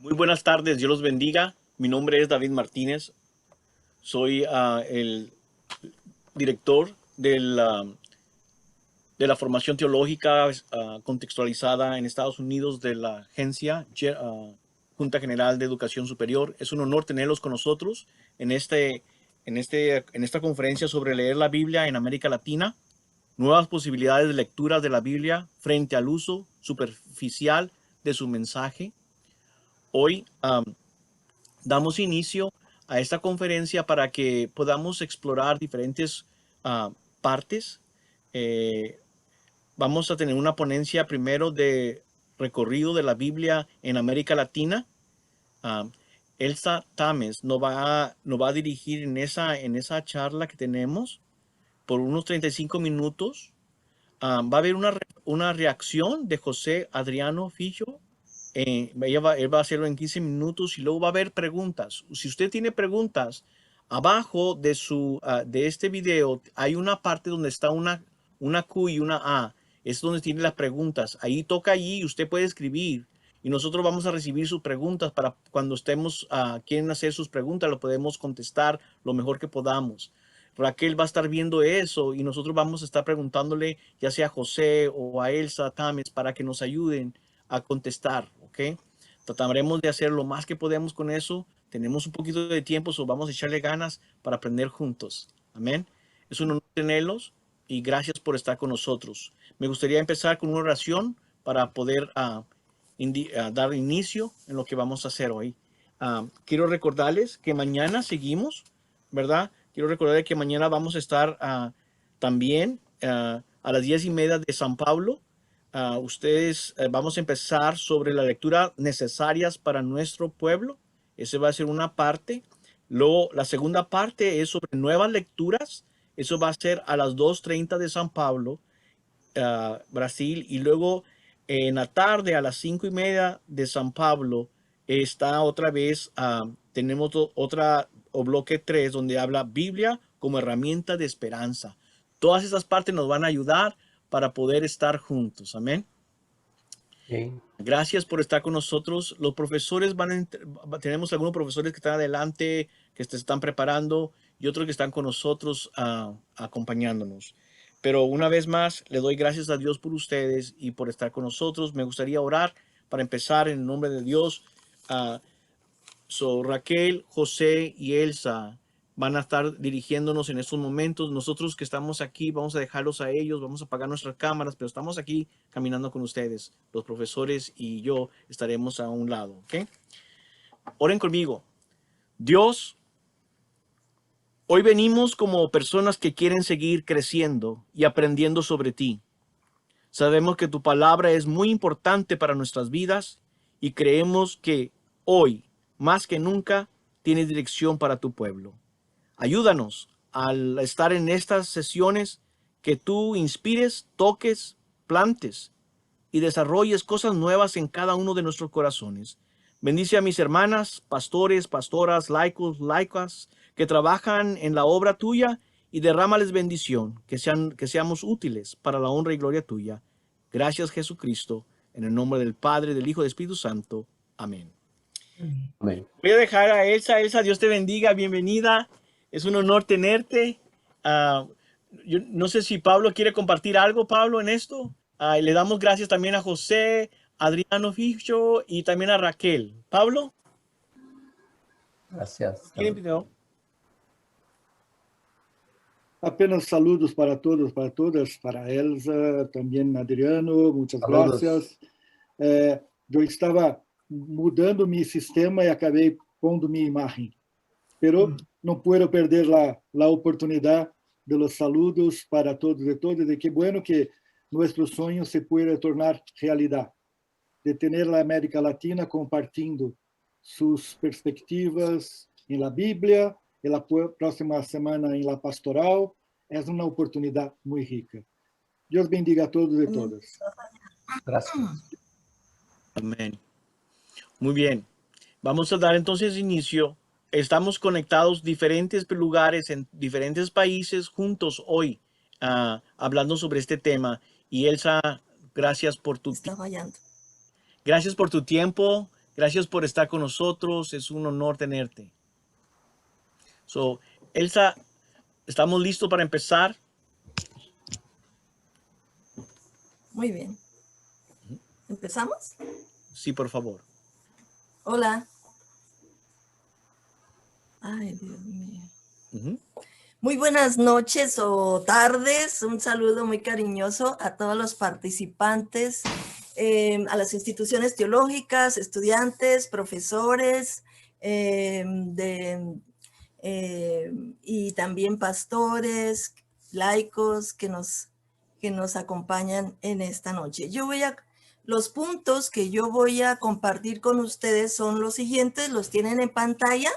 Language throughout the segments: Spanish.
Muy buenas tardes, Dios los bendiga. Mi nombre es David Martínez. Soy el director de la formación teológica contextualizada en Estados Unidos de la agencia Junta General de Educación Superior. Es un honor tenerlos con nosotros en esta conferencia sobre leer la Biblia en América Latina, nuevas posibilidades de lectura de la Biblia frente al uso superficial de su mensaje. Hoy damos inicio a esta conferencia para que podamos explorar diferentes partes. Vamos a tener una ponencia primero de recorrido de la Biblia en América Latina. Elsa Tames nos va a dirigir en esa charla que tenemos por unos 35 minutos. Va a haber una reacción de José Adriano Fijo. Él va a hacerlo en 15 minutos y luego va a haber preguntas. Si usted tiene preguntas, abajo de este video hay una parte donde está una Q y una A. Es donde tiene las preguntas. Ahí toca allí y usted puede escribir. Y nosotros vamos a recibir sus preguntas para cuando quieren hacer sus preguntas, lo podemos contestar lo mejor que podamos. Raquel va a estar viendo eso y nosotros vamos a estar preguntándole ya sea a José o a Elsa Tames para que nos ayuden a contestar, ¿ok? Trataremos de hacer lo más que podemos con eso. Tenemos un poquito de tiempo, vamos a echarle ganas para aprender juntos. Amén. Es un honor tenerlos y gracias por estar con nosotros. Me gustaría empezar con una oración para poder dar inicio en lo que vamos a hacer hoy. Quiero recordarles que mañana seguimos, ¿verdad? Quiero recordarles que mañana vamos a estar también a las 10:30 de San Pablo. Vamos a empezar sobre la lectura necesarias para nuestro pueblo. Ese va a ser una parte. Luego, la segunda parte es sobre nuevas lecturas. Eso va a ser a las 2:30 de San Pablo, Brasil. Y luego en la tarde a las 5:30 de San Pablo está otra vez, tenemos o bloque 3 donde habla Biblia como herramienta de esperanza. Todas esas partes nos van a ayudar para poder estar juntos. Amén. Sí. Gracias por estar con nosotros. Los profesores tenemos algunos profesores que están adelante, que se están preparando y otros que están con nosotros acompañándonos. Pero una vez más, le doy gracias a Dios por ustedes y por estar con nosotros. Me gustaría orar para empezar en el nombre de Dios. Raquel, José y Elsa van a estar dirigiéndonos en estos momentos. Nosotros que estamos aquí, vamos a dejarlos a ellos, vamos a apagar nuestras cámaras, pero estamos aquí caminando con ustedes. Los profesores y yo estaremos a un lado, ¿ok? Oren conmigo. Dios, hoy venimos como personas que quieren seguir creciendo y aprendiendo sobre ti. Sabemos que tu palabra es muy importante para nuestras vidas y creemos que hoy, más que nunca, tienes dirección para tu pueblo. Ayúdanos al estar en estas sesiones, que tú inspires, toques, plantes y desarrolles cosas nuevas en cada uno de nuestros corazones. Bendice a mis hermanas, pastores, pastoras, laicos, laicas, que trabajan en la obra tuya y derrámales bendición, que seamos útiles para la honra y gloria tuya. Gracias, Jesucristo, en el nombre del Padre, del Hijo y del Espíritu Santo. Amén. Amén. Voy a dejar a Elsa. Elsa, Dios te bendiga, bienvenida. Es un honor tenerte. Yo no sé si Pablo quiere compartir algo, Pablo, en esto. Le damos gracias también a José, Adriano Ficho y también a Raquel. Pablo. Gracias. ¿Quieren video? Apenas saludos para todos, para todas, para Elsa, también Adriano, muchas Saludos. gracias. Eu estava mudando mi sistema e acabei pondo minha imagem, pero não puedo perder la oportunidad de los saludos para todos y todas, de qué bueno que nuestro sueño se pueda tornar realidad, de tener la América Latina compartiendo sus perspectivas en la Biblia, e la próxima semana em La Pastoral. É uma oportunidade muito rica. Deus bendiga a todos e todas. Gracias. Amén. Muy bien. Vamos a dar entonces inicio. Estamos conectados diferentes lugares en diferentes países juntos hoy, hablando sobre este tema. Y Elsa, gracias por tu Está fallando. Gracias por tu tiempo. Gracias por estar con nosotros. Es un honor tenerte. So, Elsa, ¿estamos listos para empezar? Muy bien. ¿Empezamos? Sí, por favor. Hola. Ay, Dios mío. Ujú. Muy buenas noches o tardes. Un saludo muy cariñoso a todos los participantes, a las instituciones teológicas, estudiantes, profesores, y también pastores, laicos que nos acompañan en esta noche. Los puntos que yo voy a compartir con ustedes son los siguientes, los tienen en pantalla: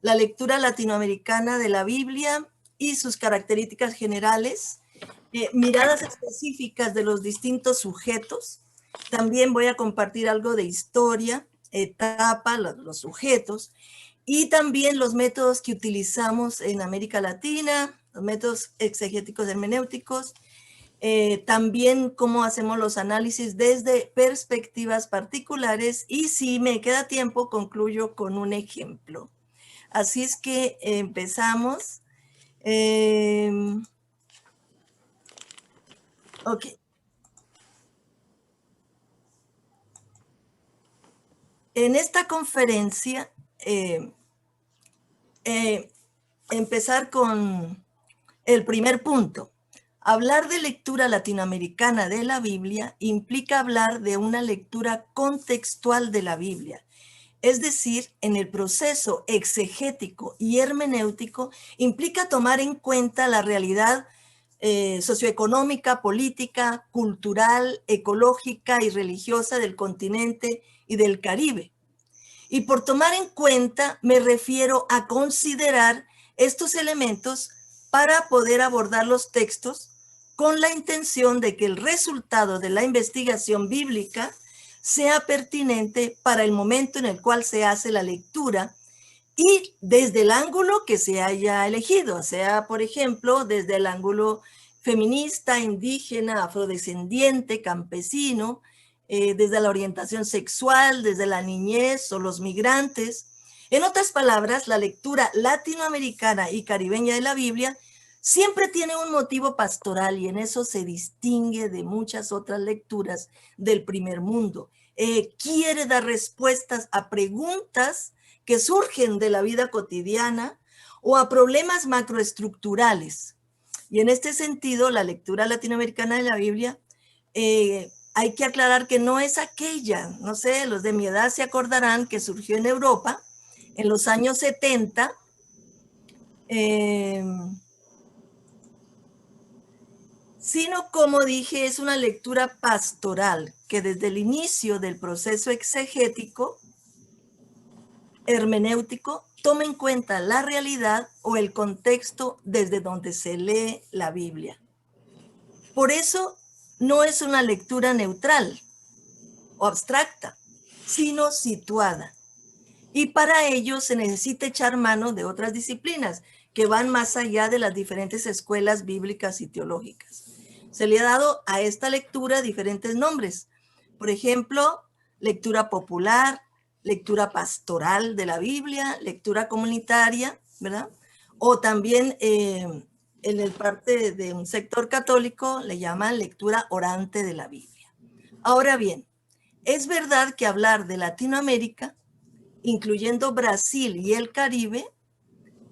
la lectura latinoamericana de la Biblia y sus características generales, miradas específicas de los distintos sujetos. También voy a compartir algo de historia, etapa, los sujetos, y también los métodos que utilizamos en América Latina, los métodos exegéticos hermenéuticos, también cómo hacemos los análisis desde perspectivas particulares, y si me queda tiempo concluyo con un ejemplo. Así es que empezamos. Ok. En esta conferencia, empezar con el primer punto. Hablar de lectura latinoamericana de la Biblia implica hablar de una lectura contextual de la Biblia. Es decir, en el proceso exegético y hermenéutico implica tomar en cuenta la realidad socioeconómica, política, cultural, ecológica y religiosa del continente y del Caribe. Y por tomar en cuenta me refiero a considerar estos elementos para poder abordar los textos con la intención de que el resultado de la investigación bíblica sea pertinente para el momento en el cual se hace la lectura y desde el ángulo que se haya elegido, sea, por ejemplo, desde el ángulo feminista, indígena, afrodescendiente, campesino, desde la orientación sexual, desde la niñez o los migrantes. En otras palabras, la lectura latinoamericana y caribeña de la Biblia siempre tiene un motivo pastoral, y en eso se distingue de muchas otras lecturas del primer mundo. Quiere dar respuestas a preguntas que surgen de la vida cotidiana o a problemas macroestructurales. Y en este sentido, la lectura latinoamericana de la Biblia, hay que aclarar que no es aquella, no sé, los de mi edad se acordarán que surgió en Europa en los años 70, sino, como dije, es una lectura pastoral que desde el inicio del proceso exegético, hermenéutico, toma en cuenta la realidad o el contexto desde donde se lee la Biblia. Por eso no es una lectura neutral o abstracta, sino situada. Y para ello se necesita echar mano de otras disciplinas que van más allá de las diferentes escuelas bíblicas y teológicas. Se le ha dado a esta lectura diferentes nombres. Por ejemplo, lectura popular, lectura pastoral de la Biblia, lectura comunitaria, ¿verdad? O también en el parte de un sector católico le llaman lectura orante de la Biblia. Ahora bien, es verdad que hablar de Latinoamérica, incluyendo Brasil y el Caribe,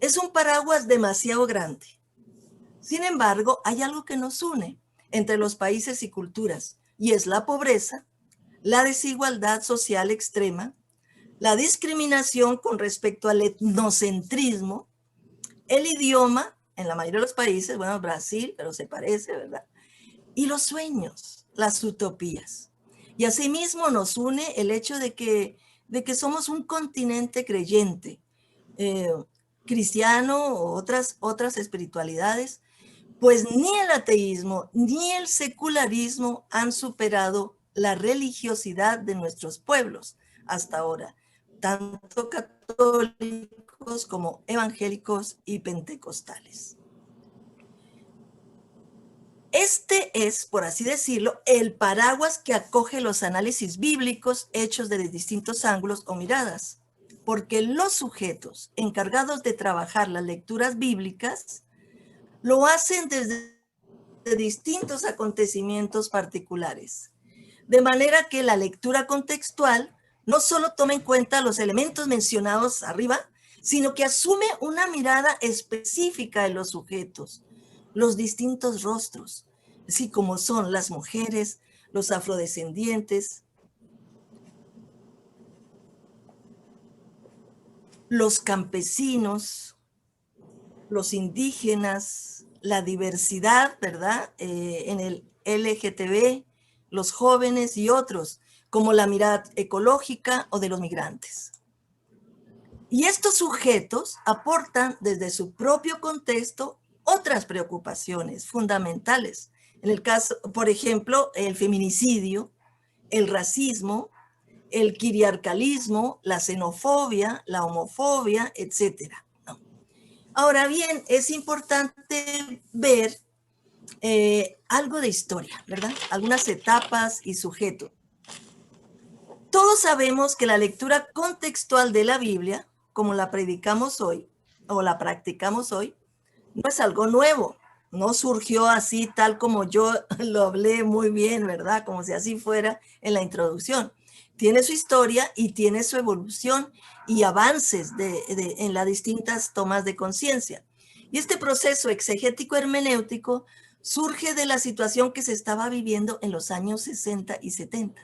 es un paraguas demasiado grande. Sin embargo, hay algo que nos une entre los países y culturas, y es la pobreza, la desigualdad social extrema, la discriminación con respecto al etnocentrismo, el idioma, en la mayoría de los países, bueno, Brasil, pero se parece, ¿verdad? Y los sueños, las utopías. Y asimismo nos une el hecho de que somos un continente creyente, cristiano o otras espiritualidades, pues ni el ateísmo ni el secularismo han superado la religiosidad de nuestros pueblos hasta ahora, tanto católicos como evangélicos y pentecostales. Este es, por así decirlo, el paraguas que acoge los análisis bíblicos hechos desde distintos ángulos o miradas, porque los sujetos encargados de trabajar las lecturas bíblicas lo hacen desde distintos acontecimientos particulares, de manera que la lectura contextual no solo toma en cuenta los elementos mencionados arriba, sino que asume una mirada específica de los sujetos, los distintos rostros, así como son las mujeres, los afrodescendientes, los campesinos, los indígenas, la diversidad, ¿verdad? En el LGTB, los jóvenes y otros, como la mirada ecológica o de los migrantes. Y estos sujetos aportan desde su propio contexto otras preocupaciones fundamentales. En el caso, por ejemplo, el feminicidio, el racismo, el quiriarcalismo, la xenofobia, la homofobia, etc. ¿no? Ahora bien, es importante ver algo de historia, ¿verdad? Algunas etapas y sujetos. Todos sabemos que la lectura contextual de la Biblia, como la predicamos hoy, o la practicamos hoy, no es algo nuevo. No surgió así tal como yo lo hablé muy bien, ¿verdad? Como si así fuera en la introducción. Tiene su historia y tiene su evolución y avances en las distintas tomas de conciencia. Y este proceso exegético hermenéutico surge de la situación que se estaba viviendo en los años 60 y 70.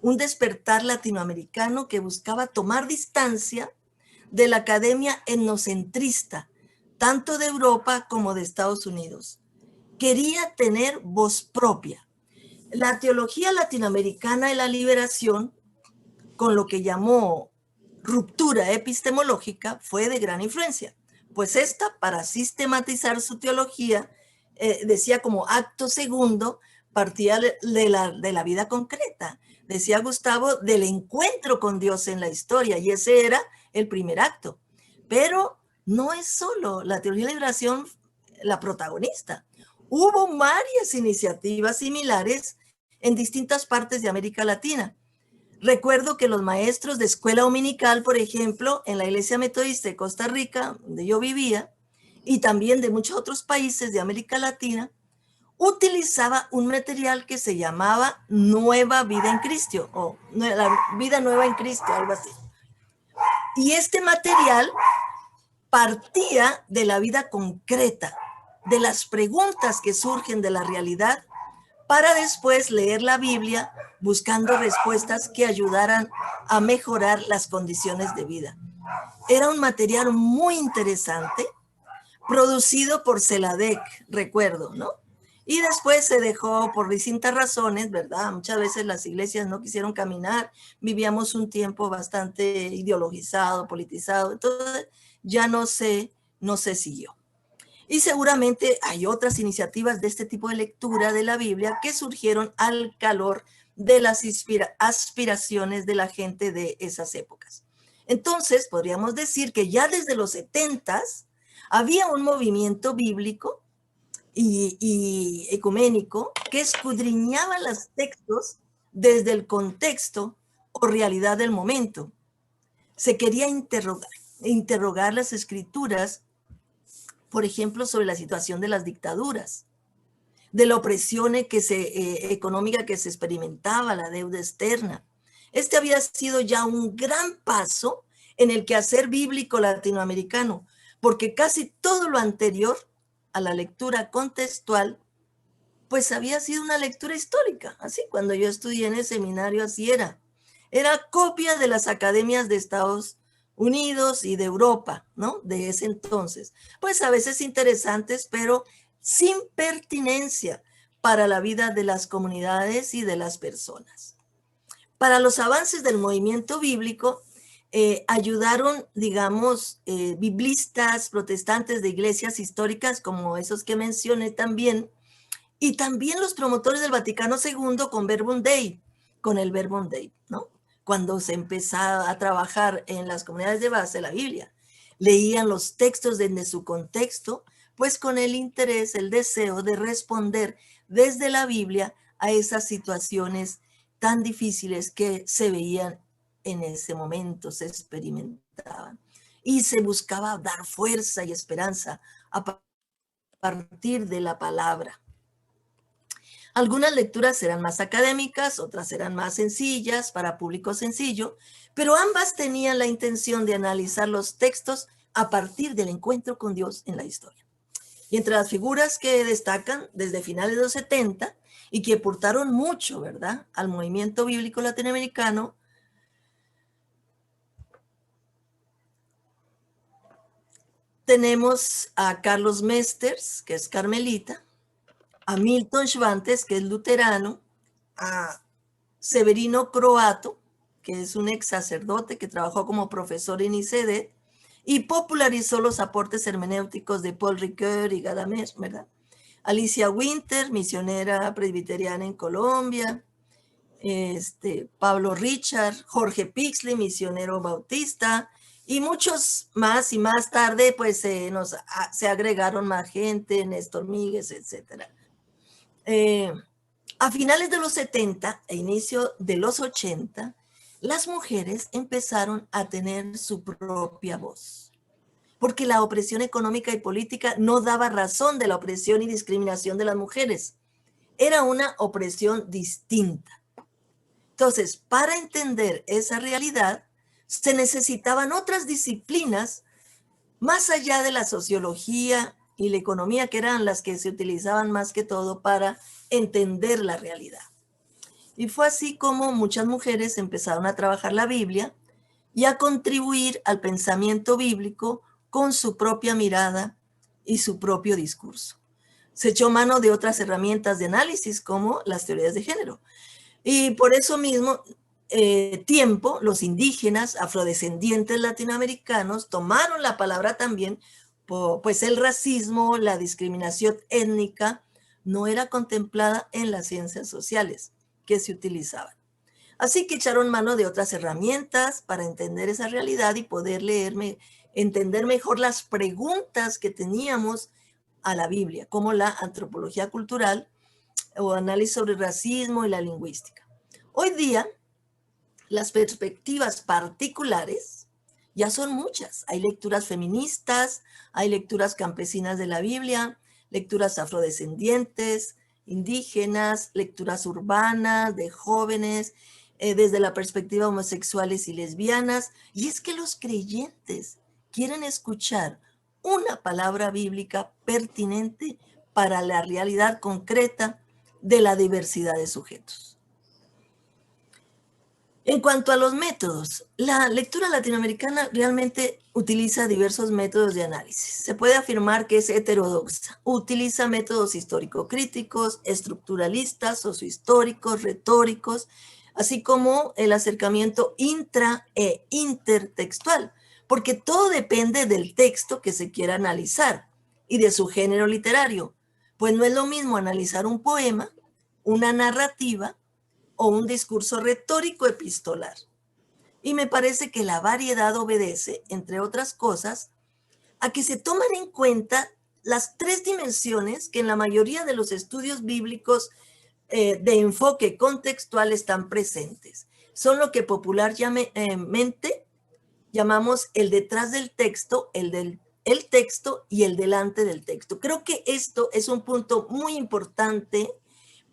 Un despertar latinoamericano que buscaba tomar distancia de la academia etnocentrista, tanto de Europa como de Estados Unidos. Quería tener voz propia. La teología latinoamericana de la liberación, con lo que llamó ruptura epistemológica, fue de gran influencia, pues esta, para sistematizar su teología, decía como acto segundo, partía de la vida concreta. Decía Gustavo, del encuentro con Dios en la historia, y ese era el primer acto. Pero no es solo la teología de la liberación la protagonista. Hubo varias iniciativas similares en distintas partes de América Latina. Recuerdo que los maestros de escuela dominical, por ejemplo, en la Iglesia Metodista de Costa Rica, donde yo vivía, y también de muchos otros países de América Latina, utilizaba un material que se llamaba Nueva Vida en Cristo, o la Vida Nueva en Cristo, algo así. Y este material partía de la vida concreta, de las preguntas que surgen de la realidad, para después leer la Biblia buscando respuestas que ayudaran a mejorar las condiciones de vida. Era un material muy interesante, producido por Celadec, recuerdo, ¿no? Y después se dejó por distintas razones, ¿verdad? Muchas veces las iglesias no quisieron caminar, vivíamos un tiempo bastante ideologizado, politizado, entonces ya no se siguió. Y seguramente hay otras iniciativas de este tipo de lectura de la Biblia que surgieron al calor de las aspiraciones de la gente de esas épocas. Entonces, podríamos decir que ya desde los 70s había un movimiento bíblico y ecuménico que escudriñaba los textos desde el contexto o realidad del momento. Se quería interrogar las escrituras, por ejemplo, sobre la situación de las dictaduras, de la opresión económica que se experimentaba, la deuda externa. Este había sido ya un gran paso en el quehacer bíblico latinoamericano, porque casi todo lo anterior a la lectura contextual, pues había sido una lectura histórica. Así, cuando yo estudié en el seminario, así era. Era copia de las academias de Estados Unidos y de Europa, ¿no? De ese entonces. Pues a veces interesantes, pero sin pertinencia para la vida de las comunidades y de las personas. Para los avances del movimiento bíblico, ayudaron, digamos, biblistas protestantes de iglesias históricas como esos que mencioné también, y también los promotores del Vaticano II con Verbum Dei, con el Verbum Dei, ¿no? Cuando se empezaba a trabajar en las comunidades de base de la Biblia, leían los textos desde su contexto, pues con el interés, el deseo de responder desde la Biblia a esas situaciones tan difíciles que se veían en ese momento, se experimentaban. Y se buscaba dar fuerza y esperanza a partir de la palabra. Algunas lecturas serán más académicas, otras serán más sencillas para público sencillo, pero ambas tenían la intención de analizar los textos a partir del encuentro con Dios en la historia. Y entre las figuras que destacan desde finales de los 70 y que aportaron mucho, ¿verdad?, al movimiento bíblico latinoamericano, tenemos a Carlos Mesters, que es carmelita, a Milton Schwantes, que es luterano, a Severino Croato, que es un ex sacerdote que trabajó como profesor en ICEDET y popularizó los aportes hermenéuticos de Paul Ricoeur y Gadamer, ¿verdad? Alicia Winter, misionera presbiteriana en Colombia, Pablo Richard, Jorge Pixley, misionero bautista, y muchos más, y más tarde pues se agregaron más gente, Néstor Míguez, etc. A finales de los 70 e inicio de los 80, las mujeres empezaron a tener su propia voz, porque la opresión económica y política no daba razón de la opresión y discriminación de las mujeres. Era una opresión distinta. Entonces, para entender esa realidad, se necesitaban otras disciplinas más allá de la sociología y la economía, que eran las que se utilizaban más que todo para entender la realidad. Y fue así como muchas mujeres empezaron a trabajar la Biblia y a contribuir al pensamiento bíblico con su propia mirada y su propio discurso. Se echó mano de otras herramientas de análisis como las teorías de género. Y por eso mismo, los indígenas, afrodescendientes latinoamericanos, tomaron la palabra también, pues el racismo, la discriminación étnica, no era contemplada en las ciencias sociales que se utilizaban. Así que echaron mano de otras herramientas para entender esa realidad y poder entender mejor las preguntas que teníamos a la Biblia, como la antropología cultural o análisis sobre el racismo y la lingüística. Hoy día, las perspectivas particulares ya son muchas. Hay lecturas feministas, hay lecturas campesinas de la Biblia, lecturas afrodescendientes, indígenas, lecturas urbanas, de jóvenes, desde la perspectiva homosexuales y lesbianas. Y es que los creyentes quieren escuchar una palabra bíblica pertinente para la realidad concreta de la diversidad de sujetos. En cuanto a los métodos, la lectura latinoamericana realmente utiliza diversos métodos de análisis. Se puede afirmar que es heterodoxa. Utiliza métodos histórico-críticos, estructuralistas, sociohistóricos, retóricos, así como el acercamiento intra e intertextual, porque todo depende del texto que se quiera analizar y de su género literario. Pues no es lo mismo analizar un poema, una narrativa, o un discurso retórico epistolar. Y me parece que la variedad obedece, entre otras cosas, a que se toman en cuenta las tres dimensiones que en la mayoría de los estudios bíblicos de enfoque contextual están presentes. Son lo que popularmente llamamos el detrás del texto, el texto y el delante del texto. Creo que esto es un punto muy importante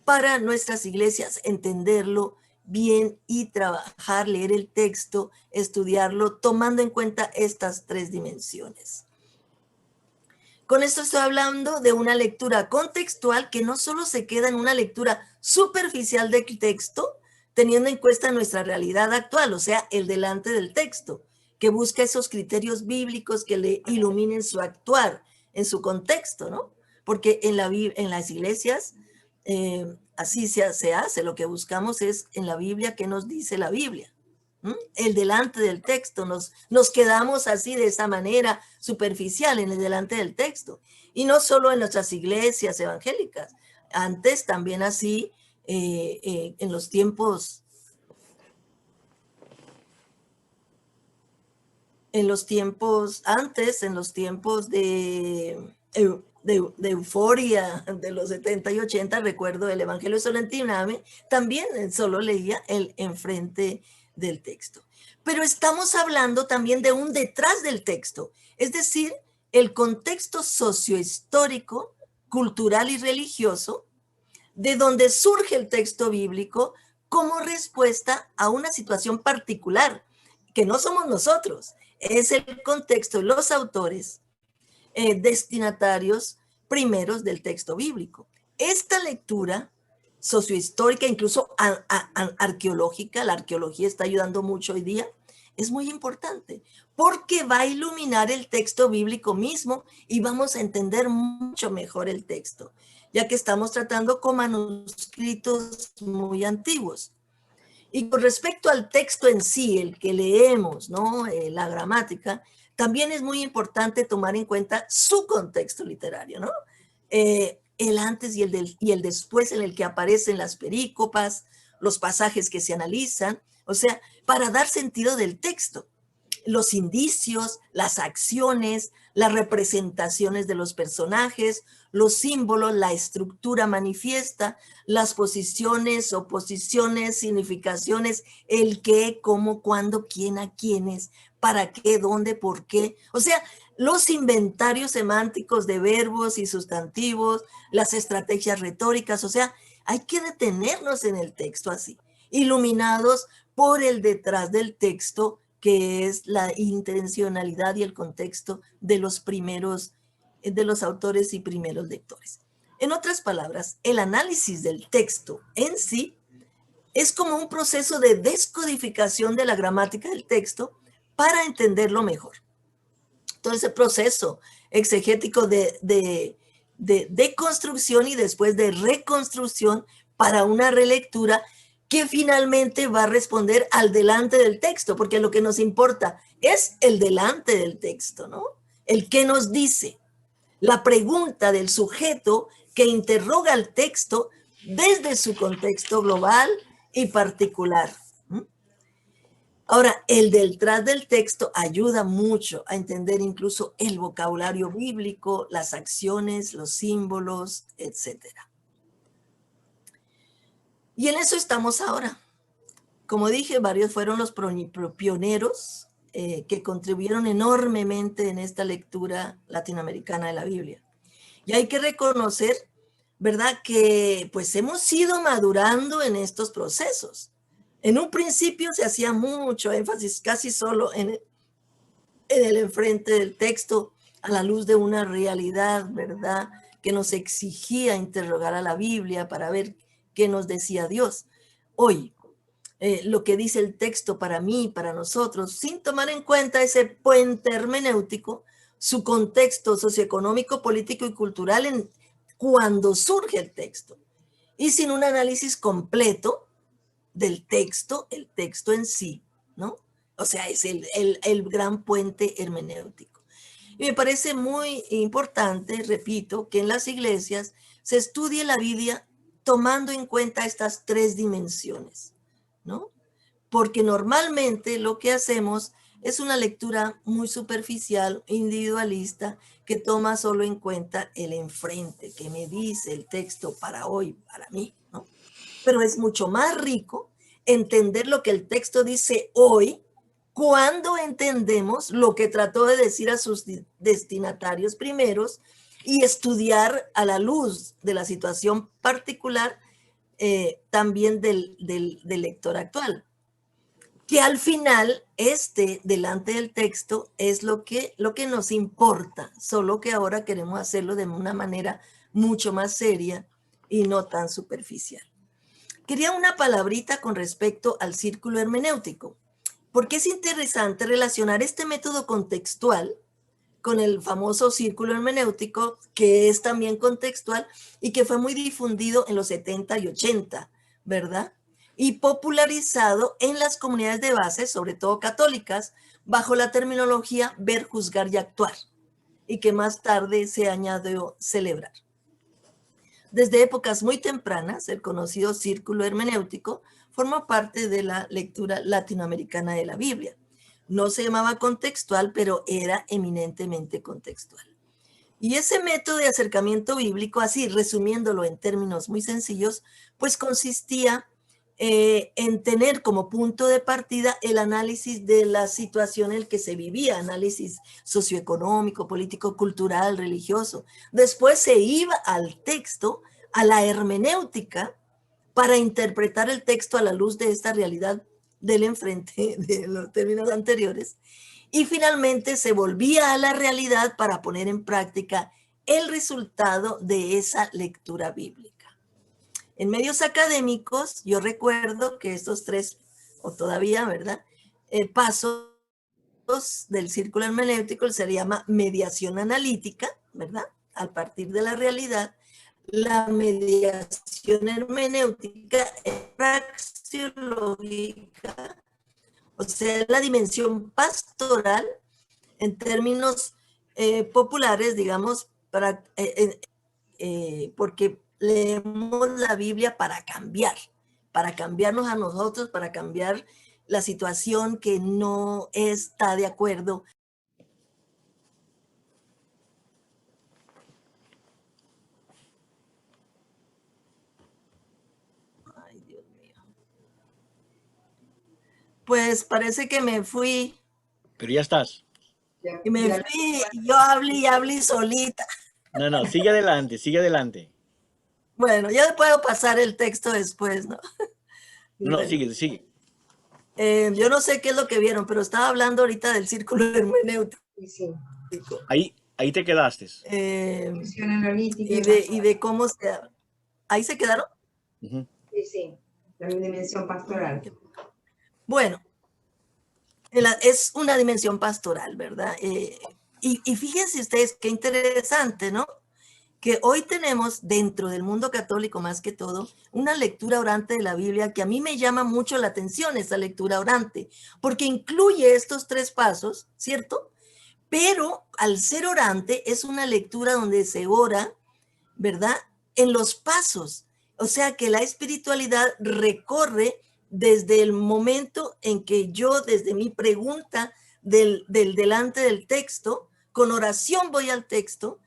para nuestras iglesias, entenderlo bien y trabajar, leer el texto, estudiarlo, tomando en cuenta estas tres dimensiones. Con esto estoy hablando de una lectura contextual que no solo se queda en una lectura superficial del texto, teniendo en cuenta nuestra realidad actual, o sea, el delante del texto, que busca esos criterios bíblicos que le iluminen su actuar en su contexto, ¿no? Porque en las iglesias así se hace. Lo que buscamos es en la Biblia qué nos dice la Biblia. El delante del texto, nos quedamos así de esa manera superficial en el delante del texto. Y no solo en nuestras iglesias evangélicas, antes también así en los tiempos de euforia de los 70 y 80, recuerdo el Evangelio Solentiname, también solo leía el enfrente del texto. Pero estamos hablando también de un detrás del texto, es decir, el contexto sociohistórico, cultural y religioso, de donde surge el texto bíblico como respuesta a una situación particular, que no somos nosotros, es el contexto, los autores, destinatarios primeros del texto bíblico. Esta lectura sociohistórica, incluso arqueológica, la arqueología está ayudando mucho hoy día, es muy importante porque va a iluminar el texto bíblico mismo y vamos a entender mucho mejor el texto, ya que estamos tratando con manuscritos muy antiguos. Y con respecto al texto en sí, el que leemos, ¿no? La gramática, también es muy importante tomar en cuenta su contexto literario, ¿no? El antes y el después en el que aparecen las perícopas, los pasajes que se analizan, o sea, para dar sentido del texto, los indicios, las acciones, las representaciones de los personajes, los símbolos, la estructura manifiesta, las posiciones, oposiciones, significaciones, el qué, cómo, cuándo, quién, a quiénes, para qué, dónde, por qué. O sea, los inventarios semánticos de verbos y sustantivos, las estrategias retóricas, o sea, hay que detenernos en el texto así, iluminados por el detrás del texto, que es la intencionalidad y el contexto de los primeros, de los autores y primeros lectores. En otras palabras, el análisis del texto en sí es como un proceso de descodificación de la gramática del texto para entenderlo mejor. Todo ese proceso exegético de construcción y después de reconstrucción para una relectura que finalmente va a responder al delante del texto, porque lo que nos importa es el delante del texto, ¿no? El qué nos dice, la pregunta del sujeto que interroga al texto desde su contexto global y particular. Ahora, el detrás del texto ayuda mucho a entender incluso el vocabulario bíblico, las acciones, los símbolos, etcétera. Y en eso estamos ahora. Como dije, varios fueron los pioneros que contribuyeron enormemente en esta lectura latinoamericana de la Biblia. Y hay que reconocer, ¿verdad?, que pues hemos ido madurando en estos procesos. En un principio se hacía mucho énfasis, casi solo en el enfrente del texto, a la luz de una realidad, ¿verdad?, que nos exigía interrogar a la Biblia para ver qué nos decía Dios. Hoy, lo que dice el texto para mí, para nosotros, sin tomar en cuenta ese puente hermenéutico, su contexto socioeconómico, político y cultural cuando surge el texto, y sin un análisis completo del texto, el texto en sí, ¿no? O sea, es el gran puente hermenéutico. Y me parece muy importante, repito, que en las iglesias se estudie la Biblia tomando en cuenta estas tres dimensiones, ¿no? Porque normalmente lo que hacemos es una lectura muy superficial, individualista, que toma solo en cuenta el enfrente, que me dice el texto para hoy, para mí, ¿no? Pero es mucho más rico entender lo que el texto dice hoy cuando entendemos lo que trató de decir a sus destinatarios primeros y estudiar a la luz de la situación particular también del lector actual. Que al final, delante del texto, es lo que nos importa, solo que ahora queremos hacerlo de una manera mucho más seria y no tan superficial. Quería una palabrita con respecto al círculo hermenéutico, porque es interesante relacionar este método contextual con el famoso círculo hermenéutico, que es también contextual y que fue muy difundido en los 70 y 80, ¿verdad? Y popularizado en las comunidades de base, sobre todo católicas, bajo la terminología ver, juzgar y actuar, y que más tarde se añadió celebrar. Desde épocas muy tempranas, el conocido círculo hermenéutico forma parte de la lectura latinoamericana de la Biblia. No se llamaba contextual, pero era eminentemente contextual. Y ese método de acercamiento bíblico, así resumiéndolo en términos muy sencillos, pues consistía en tener como punto de partida el análisis de la situación en la que se vivía, análisis socioeconómico, político, cultural, religioso. Después se iba al texto, a la hermenéutica, para interpretar el texto a la luz de esta realidad del enfrente, de los términos anteriores. Y finalmente se volvía a la realidad para poner en práctica el resultado de esa lectura bíblica. En medios académicos, yo recuerdo que estos tres, o todavía, ¿verdad? Pasos del círculo hermenéutico se llama mediación analítica, ¿verdad? A partir de la realidad, la mediación hermenéutica es praxeológica, o sea, la dimensión pastoral en términos populares, digamos, porque leemos la Biblia para cambiarnos a nosotros, para cambiar la situación que no está de acuerdo. Ay, Dios mío. Pues parece que me fui. Pero ya estás. Y me fui, yo hablé solita. No, sigue adelante, sigue adelante. Bueno, ya puedo pasar el texto después, ¿no? No, sigue. Yo no sé qué es lo que vieron, pero estaba hablando ahorita del círculo hermenéutico. Sí. Ahí te quedaste. Y de cómo se... ¿Ahí se quedaron? Uh-huh. Sí, la dimensión pastoral. Bueno, es una dimensión pastoral, ¿verdad? Y fíjense ustedes qué interesante, ¿no? Que hoy tenemos dentro del mundo católico más que todo una lectura orante de la Biblia que a mí me llama mucho la atención, esa lectura orante, porque incluye estos tres pasos, ¿cierto? Pero al ser orante es una lectura donde se ora, ¿verdad? En los pasos, o sea que la espiritualidad recorre desde el momento en que yo, desde mi pregunta del delante del texto, con oración voy al texto,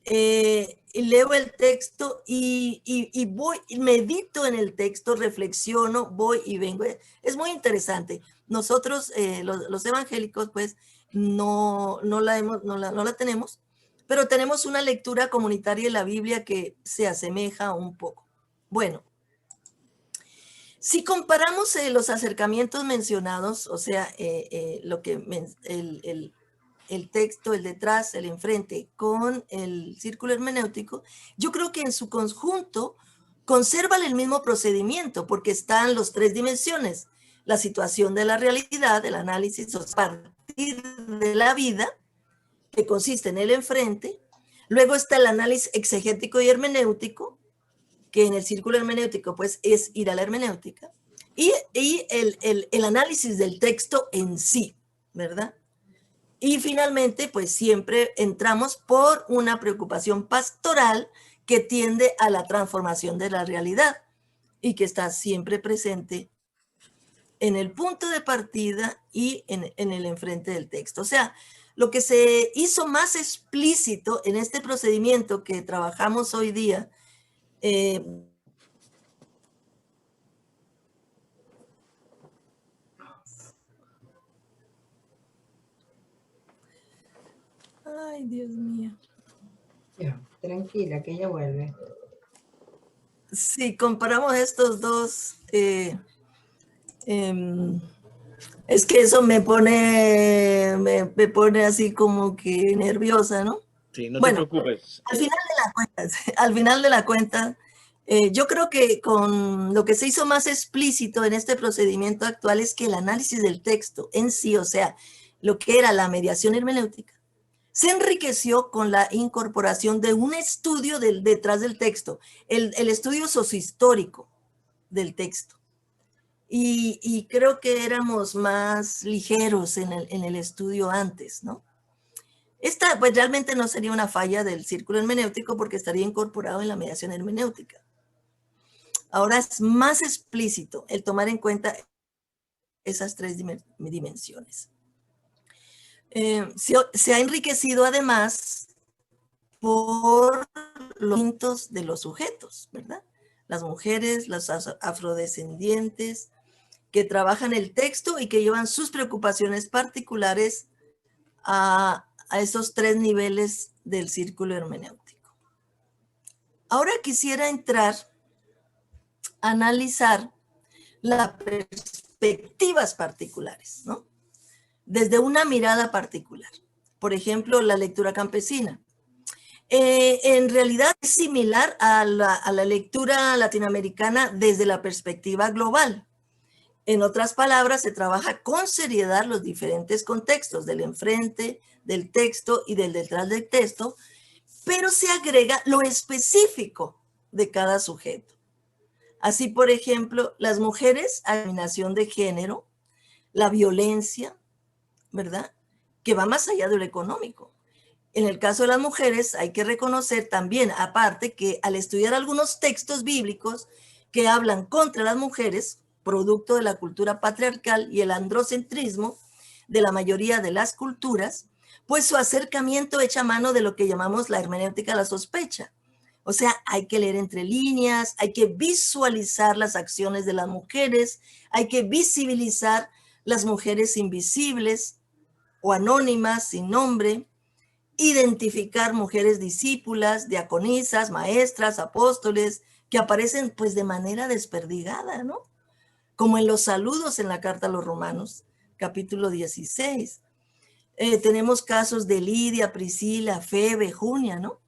leo el texto y voy, medito en el texto, reflexiono, voy y vengo. Es muy interesante. Nosotros, los evangélicos, pues, no la tenemos, pero tenemos una lectura comunitaria de la Biblia que se asemeja un poco. Bueno, si comparamos los acercamientos mencionados, o sea, lo que el texto, el detrás, el enfrente, con el círculo hermenéutico, yo creo que en su conjunto conservan el mismo procedimiento, porque están las tres dimensiones: la situación de la realidad, el análisis a partir de la vida, que consiste en el enfrente. Luego está el análisis exegético y hermenéutico, que en el círculo hermenéutico pues es ir a la hermenéutica, y el análisis del texto en sí, ¿verdad? Y finalmente, pues siempre entramos por una preocupación pastoral que tiende a la transformación de la realidad y que está siempre presente en el punto de partida y en el enfrente del texto. O sea, lo que se hizo más explícito en este procedimiento que trabajamos hoy día, ay, Dios mío. Ya, tranquila, que ella vuelve. Si comparamos estos dos, es que eso me pone así como que nerviosa, ¿no? Sí, no bueno, te preocupes. Al final de la cuenta, yo creo que con lo que se hizo más explícito en este procedimiento actual es que el análisis del texto en sí, o sea, lo que era la mediación hermenéutica, se enriqueció con la incorporación de un estudio detrás del texto, el estudio sociohistórico del texto. Y creo que éramos más ligeros en el estudio antes, ¿no? Esta pues realmente no sería una falla del círculo hermenéutico porque estaría incorporado en la mediación hermenéutica. Ahora es más explícito el tomar en cuenta esas tres dimensiones. Se ha enriquecido además por los distintos de los sujetos, ¿verdad? Las mujeres, los afrodescendientes, que trabajan el texto y que llevan sus preocupaciones particulares a esos 3 niveles del círculo hermenéutico. Ahora quisiera entrar a analizar las perspectivas particulares, ¿no? Desde una mirada particular. Por ejemplo, la lectura campesina. En realidad es similar a la lectura latinoamericana desde la perspectiva global. En otras palabras, se trabaja con seriedad los diferentes contextos del enfrente, del texto y del detrás del texto, pero se agrega lo específico de cada sujeto. Así, por ejemplo, las mujeres, discriminación de género, la violencia, ¿verdad? Que va más allá de lo económico. En el caso de las mujeres hay que reconocer también, aparte, que al estudiar algunos textos bíblicos que hablan contra las mujeres, producto de la cultura patriarcal y el androcentrismo de la mayoría de las culturas, pues su acercamiento echa mano de lo que llamamos la hermenéutica de la sospecha. O sea, hay que leer entre líneas, hay que visualizar las acciones de las mujeres, hay que visibilizar las mujeres invisibles o anónimas, sin nombre, identificar mujeres discípulas, diaconisas, maestras, apóstoles, que aparecen pues de manera desperdigada, ¿no? Como en los saludos en la carta a los Romanos, capítulo 16. Tenemos casos de Lidia, Priscila, Febe, Junia, ¿no?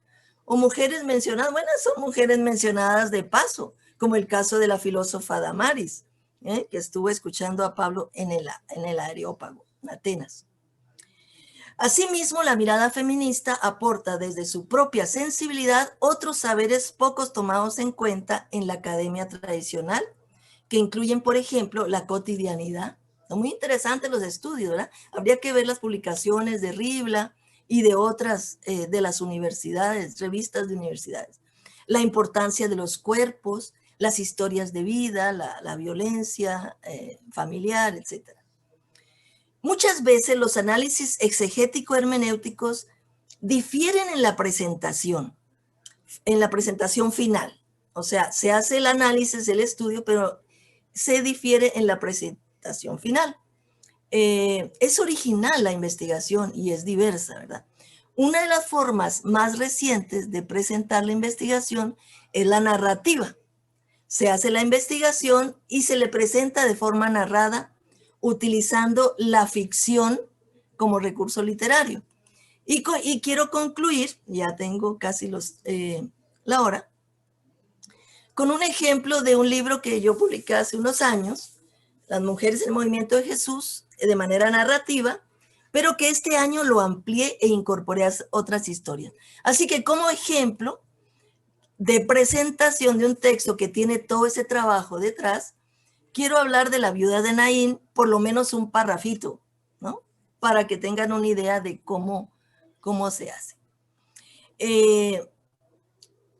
O mujeres mencionadas, bueno, son mujeres mencionadas de paso, como el caso de la filósofa Damaris, que estuvo escuchando a Pablo en el Areópago, en Atenas. Asimismo, la mirada feminista aporta desde su propia sensibilidad otros saberes pocos tomados en cuenta en la academia tradicional, que incluyen, por ejemplo, la cotidianidad. Son muy interesantes los estudios, ¿verdad? Habría que ver las publicaciones de Ribla y de otras de las universidades, revistas de universidades. La importancia de los cuerpos, las historias de vida, la violencia familiar, etc. Muchas veces los análisis exegético-hermenéuticos difieren en la presentación final. O sea, se hace el análisis del estudio, pero se difiere en la presentación final. Es original la investigación y es diversa, ¿verdad? Una de las formas más recientes de presentar la investigación es la narrativa. Se hace la investigación y se le presenta de forma narrada, utilizando la ficción como recurso literario. Y quiero concluir, ya tengo casi la hora, con un ejemplo de un libro que yo publiqué hace unos años, Las mujeres en el movimiento de Jesús, de manera narrativa, pero que este año lo amplié e incorporé a otras historias. Así que como ejemplo de presentación de un texto que tiene todo ese trabajo detrás, quiero hablar de la viuda de Naín, por lo menos un parrafito, ¿no? Para que tengan una idea de cómo se hace.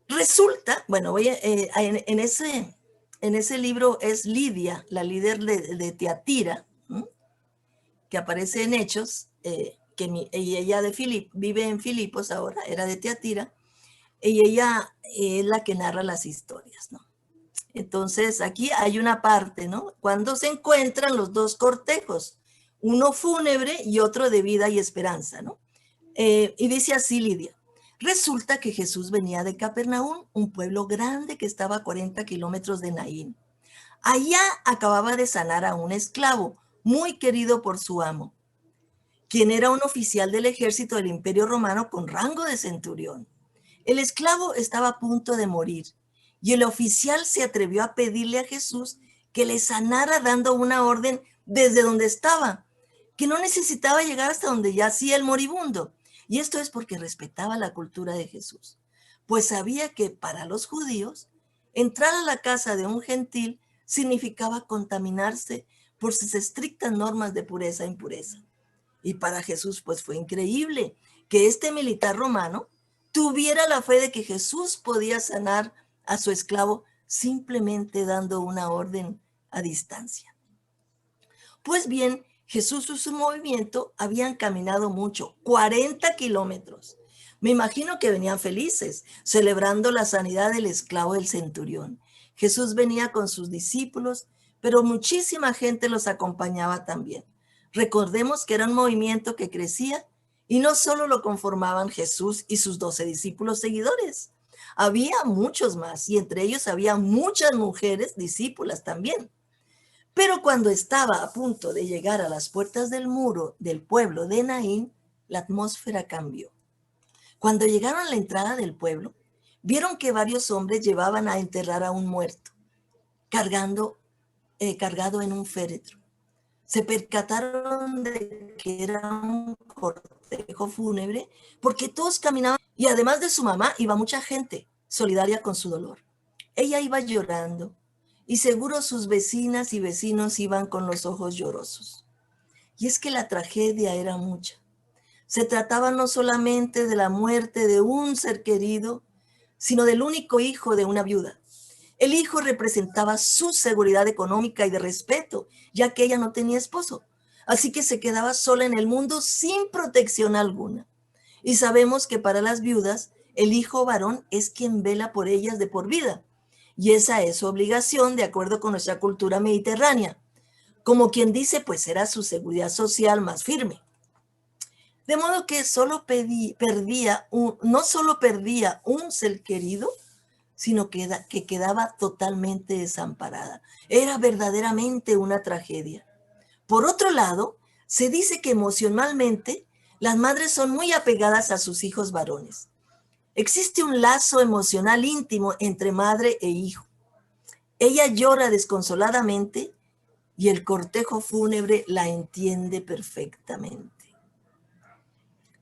Resulta, bueno, en ese libro es Lidia, la líder de Tiatira, que aparece en Hechos, y ella vive en Filipos ahora, era de Tiatira, y ella es la que narra las historias, ¿no? Entonces, aquí hay una parte, ¿no? Cuando se encuentran los 2 cortejos, uno fúnebre y otro de vida y esperanza, ¿no? Y dice así Lidia: resulta que Jesús venía de Capernaum, un pueblo grande que estaba a 40 kilómetros de Naín. Allá acababa de sanar a un esclavo, muy querido por su amo, quien era un oficial del ejército del Imperio Romano con rango de centurión. El esclavo estaba a punto de morir y el oficial se atrevió a pedirle a Jesús que le sanara dando una orden desde donde estaba, que no necesitaba llegar hasta donde yacía el moribundo. Y esto es porque respetaba la cultura de Jesús, pues sabía que para los judíos entrar a la casa de un gentil significaba contaminarse por sus estrictas normas de pureza e impureza. Y para Jesús pues fue increíble que este militar romano tuviera la fe de que Jesús podía sanar a su esclavo simplemente dando una orden a distancia. Pues bien, Jesús y su movimiento habían caminado mucho, 40 kilómetros, Me imagino que venían felices, celebrando la sanidad del esclavo del centurión. Jesús venía con sus discípulos, pero muchísima gente los acompañaba también. Recordemos que era un movimiento que crecía y no solo lo conformaban Jesús y sus 12 discípulos seguidores. Había muchos más y entre ellos había muchas mujeres discípulas también. Pero cuando estaba a punto de llegar a las puertas del muro del pueblo de Naín, la atmósfera cambió. Cuando llegaron a la entrada del pueblo, vieron que varios hombres llevaban a enterrar a un muerto, cargado en un féretro. Se percataron de que era un cortejo fúnebre porque todos caminaban y además de su mamá iba mucha gente solidaria con su dolor. Ella iba llorando y seguro sus vecinas y vecinos iban con los ojos llorosos. Y es que la tragedia era mucha. Se trataba no solamente de la muerte de un ser querido, sino del único hijo de una viuda. El hijo representaba su seguridad económica y de respeto, ya que ella no tenía esposo. Así que se quedaba sola en el mundo sin protección alguna. Y sabemos que para las viudas, el hijo varón es quien vela por ellas de por vida. Y esa es su obligación de acuerdo con nuestra cultura mediterránea. Como quien dice, pues era su seguridad social más firme. De modo que no solo perdía un ser querido, sino que quedaba totalmente desamparada. Era verdaderamente una tragedia. Por otro lado, se dice que emocionalmente las madres son muy apegadas a sus hijos varones. Existe un lazo emocional íntimo entre madre e hijo. Ella llora desconsoladamente y el cortejo fúnebre la entiende perfectamente.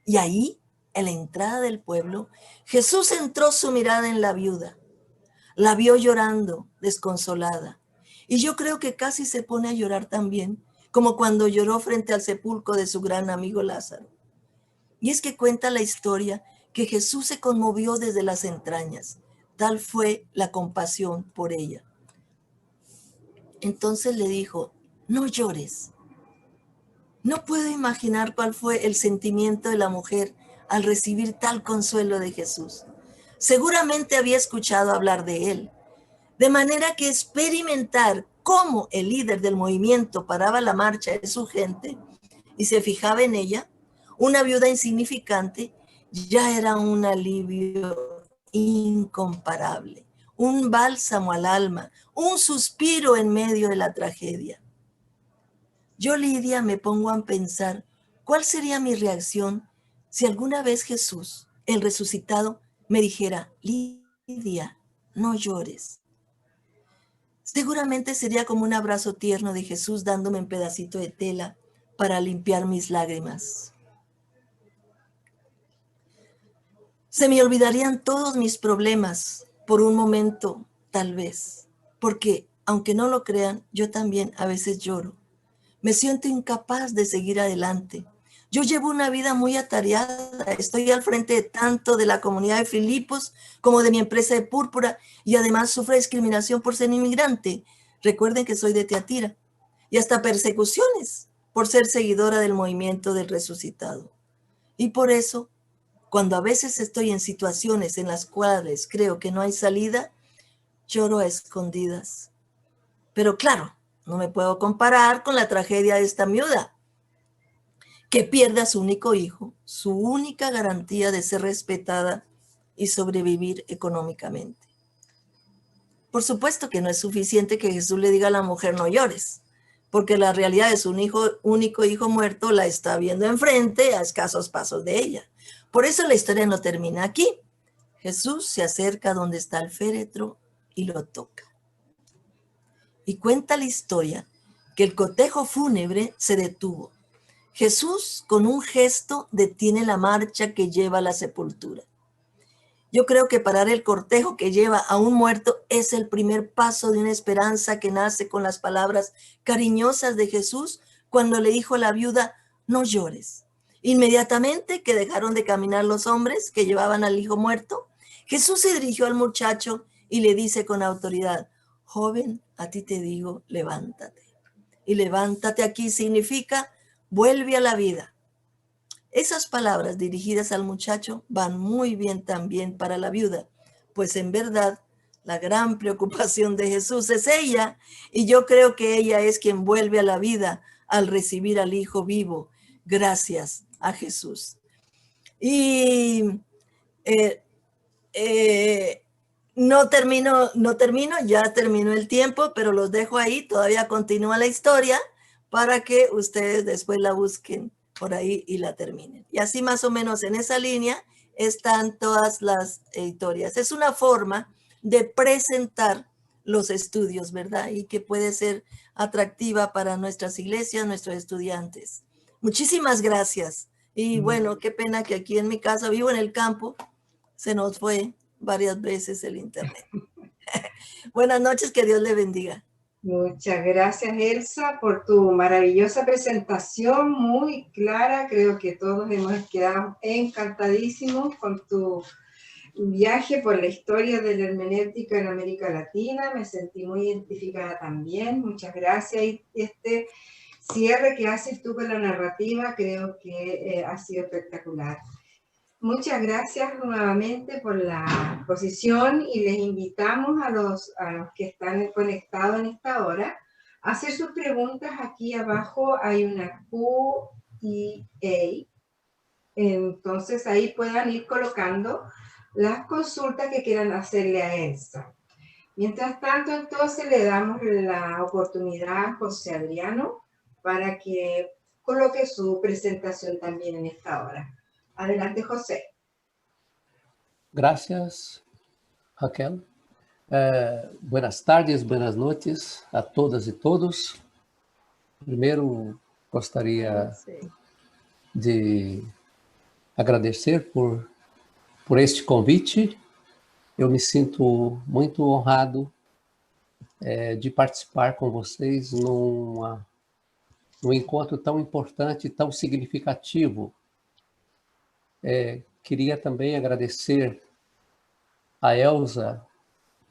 Y ahí, en la entrada del pueblo, Jesús centró su mirada en la viuda. La vio llorando, desconsolada. Y yo creo que casi se pone a llorar también, como cuando lloró frente al sepulcro de su gran amigo Lázaro. Y es que cuenta la historia que Jesús se conmovió desde las entrañas. Tal fue la compasión por ella. Entonces le dijo, no llores. No puedo imaginar cuál fue el sentimiento de la mujer al recibir tal consuelo de Jesús. Seguramente había escuchado hablar de él, de manera que experimentar cómo el líder del movimiento paraba la marcha de su gente y se fijaba en ella, una viuda insignificante, ya era un alivio incomparable, un bálsamo al alma, un suspiro en medio de la tragedia. Yo, Lidia, me pongo a pensar cuál sería mi reacción si alguna vez Jesús, el resucitado, me dijera, Lidia, no llores. Seguramente sería como un abrazo tierno de Jesús dándome un pedacito de tela para limpiar mis lágrimas. Se me olvidarían todos mis problemas por un momento, tal vez, porque, aunque no lo crean, yo también a veces lloro. Me siento incapaz de seguir adelante. Yo llevo una vida muy atareada. Estoy al frente tanto de la comunidad de Filipos como de mi empresa de púrpura y además sufro discriminación por ser inmigrante. Recuerden que soy de Teatira y hasta persecuciones por ser seguidora del movimiento del resucitado. Y por eso, cuando a veces estoy en situaciones en las cuales creo que no hay salida, lloro a escondidas. Pero claro, no me puedo comparar con la tragedia de esta viuda, que pierde a su único hijo, su única garantía de ser respetada y sobrevivir económicamente. Por supuesto que no es suficiente que Jesús le diga a la mujer no llores, porque la realidad de su único hijo muerto la está viendo enfrente a escasos pasos de ella. Por eso la historia no termina aquí. Jesús se acerca donde está el féretro y lo toca. Y cuenta la historia que el cortejo fúnebre se detuvo. Jesús, con un gesto, detiene la marcha que lleva a la sepultura. Yo creo que parar el cortejo que lleva a un muerto es el primer paso de una esperanza que nace con las palabras cariñosas de Jesús cuando le dijo a la viuda, no llores. Inmediatamente que dejaron de caminar los hombres que llevaban al hijo muerto, Jesús se dirigió al muchacho y le dice con autoridad, joven, a ti te digo, levántate. Y levántate aquí significa, vuelve a la vida. Esas palabras dirigidas al muchacho van muy bien también para la viuda, pues en verdad la gran preocupación de Jesús es ella, y yo creo que ella es quien vuelve a la vida al recibir al Hijo vivo, gracias a Jesús. Y no termino, ya terminó el tiempo, pero los dejo ahí, todavía continúa la historia para que ustedes después la busquen por ahí y la terminen. Y así más o menos en esa línea están todas las historias. Es una forma de presentar los estudios, ¿verdad? Y que puede ser atractiva para nuestras iglesias, nuestros estudiantes. Muchísimas gracias. Y bueno, qué pena que aquí en mi casa, vivo en el campo, se nos fue varias veces el internet. Buenas noches, que Dios le bendiga. Muchas gracias, Elsa, por tu maravillosa presentación, muy clara. Creo que todos hemos quedado encantadísimos con tu viaje por la historia de la hermenéutica en América Latina. Me sentí muy identificada también. Muchas gracias. Y este cierre que haces tú con la narrativa creo que ha sido espectacular. Muchas gracias nuevamente por la exposición y les invitamos a los que están conectados en esta hora a hacer sus preguntas. Aquí abajo hay una Q&A, entonces ahí puedan ir colocando las consultas que quieran hacerle a Elsa. Mientras tanto, entonces le damos la oportunidad a José Adriano para que coloque su presentación también en esta hora. Adelante, José. Gracias, Raquel. Buenas tardes, buenas noches a todas e todos. Primeiro, gostaria de agradecer por este convite. Eu me sinto muito honrado de participar com vocês num encontro tão importante, tão significativo. Queria também agradecer a Elsa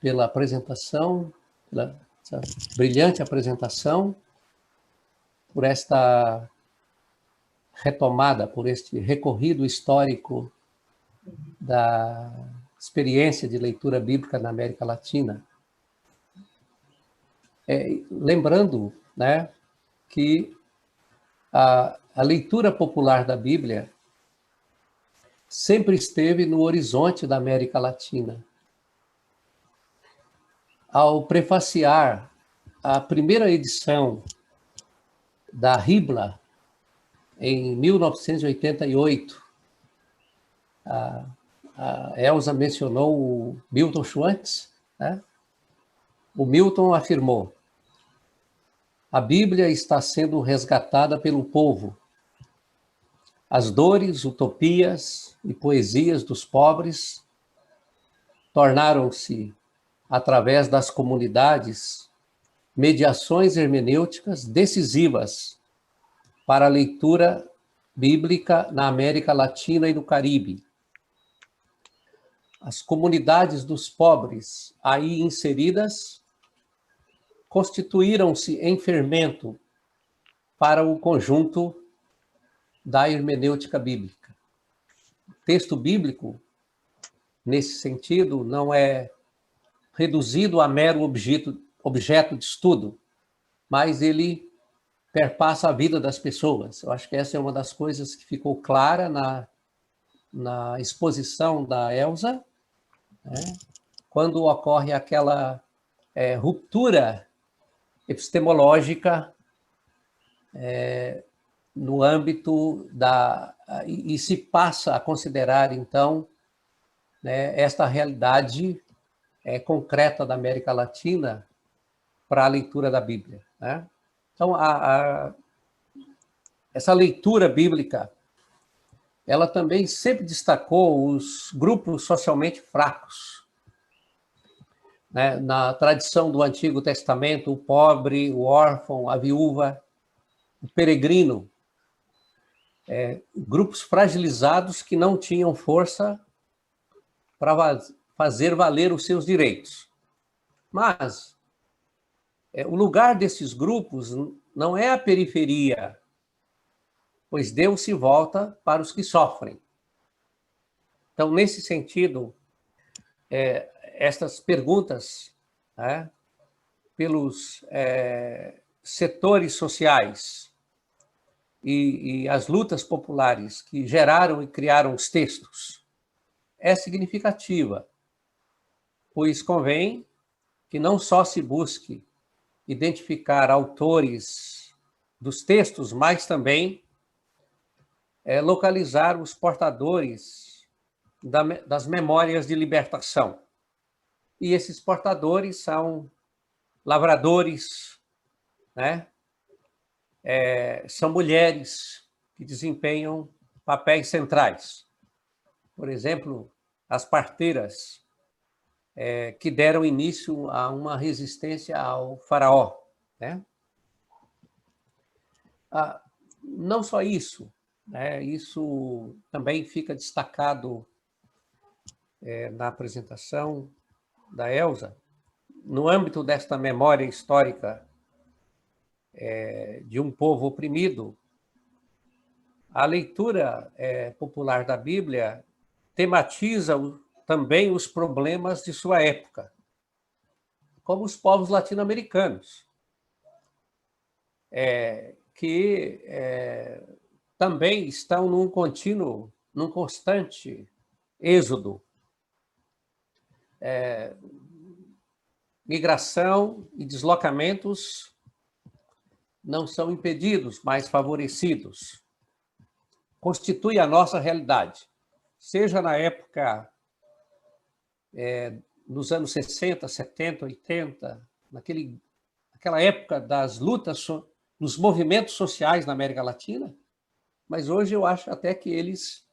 pela apresentação, pela essa brilhante apresentação, por esta retomada, por este recorrido histórico da experiência de leitura bíblica na América Latina. Lembrando, né, que a leitura popular da Bíblia sempre esteve no horizonte da América Latina. Ao prefaciar a primeira edição da Ribla, em 1988, a Elsa mencionou o Milton Schwantz, né? O Milton afirmou: a Bíblia está sendo resgatada pelo povo. As dores, utopias e poesias dos pobres tornaram-se, através das comunidades, mediações hermenêuticas decisivas para a leitura bíblica na América Latina e no Caribe. As comunidades dos pobres aí inseridas constituíram-se em fermento para o conjunto da hermenêutica bíblica. O texto bíblico, nesse sentido, não é reduzido a mero objeto de estudo, mas ele perpassa a vida das pessoas. Eu acho que essa é uma das coisas que ficou clara na exposição da Elsa, né? Quando ocorre aquela ruptura epistemológica no âmbito e se passa a considerar, então, né, esta realidade concreta da América Latina para a leitura da Bíblia, né? Então, essa leitura bíblica, ela também sempre destacou os grupos socialmente fracos, né? Na tradição do Antigo Testamento, o pobre, o órfão, a viúva, o peregrino, grupos fragilizados que não tinham força para fazer valer os seus direitos. Mas o lugar desses grupos não é a periferia, pois Deus se volta para os que sofrem. Então, nesse sentido, estas perguntas, né, pelos setores sociais e as lutas populares que geraram e criaram os textos, é significativa, pois convém que não só se busque identificar autores dos textos, mas também localizar os portadores das memórias de libertação. E esses portadores são lavradores, né? São mulheres que desempenham papéis centrais. Por exemplo, as parteiras que deram início a uma resistência ao faraó, né? Não só isso, né? Isso também fica destacado na apresentação da Elza, no âmbito desta memória histórica de um povo oprimido. A leitura popular da Bíblia tematiza também os problemas de sua época, como os povos latino-americanos, que também estão num constante êxodo, migração e deslocamentos não são impedidos, mas favorecidos. Constitui a nossa realidade, seja na época, nos anos 60, 70, 80, naquela época das lutas, dos movimentos sociais na América Latina, mas hoje eu acho até que eles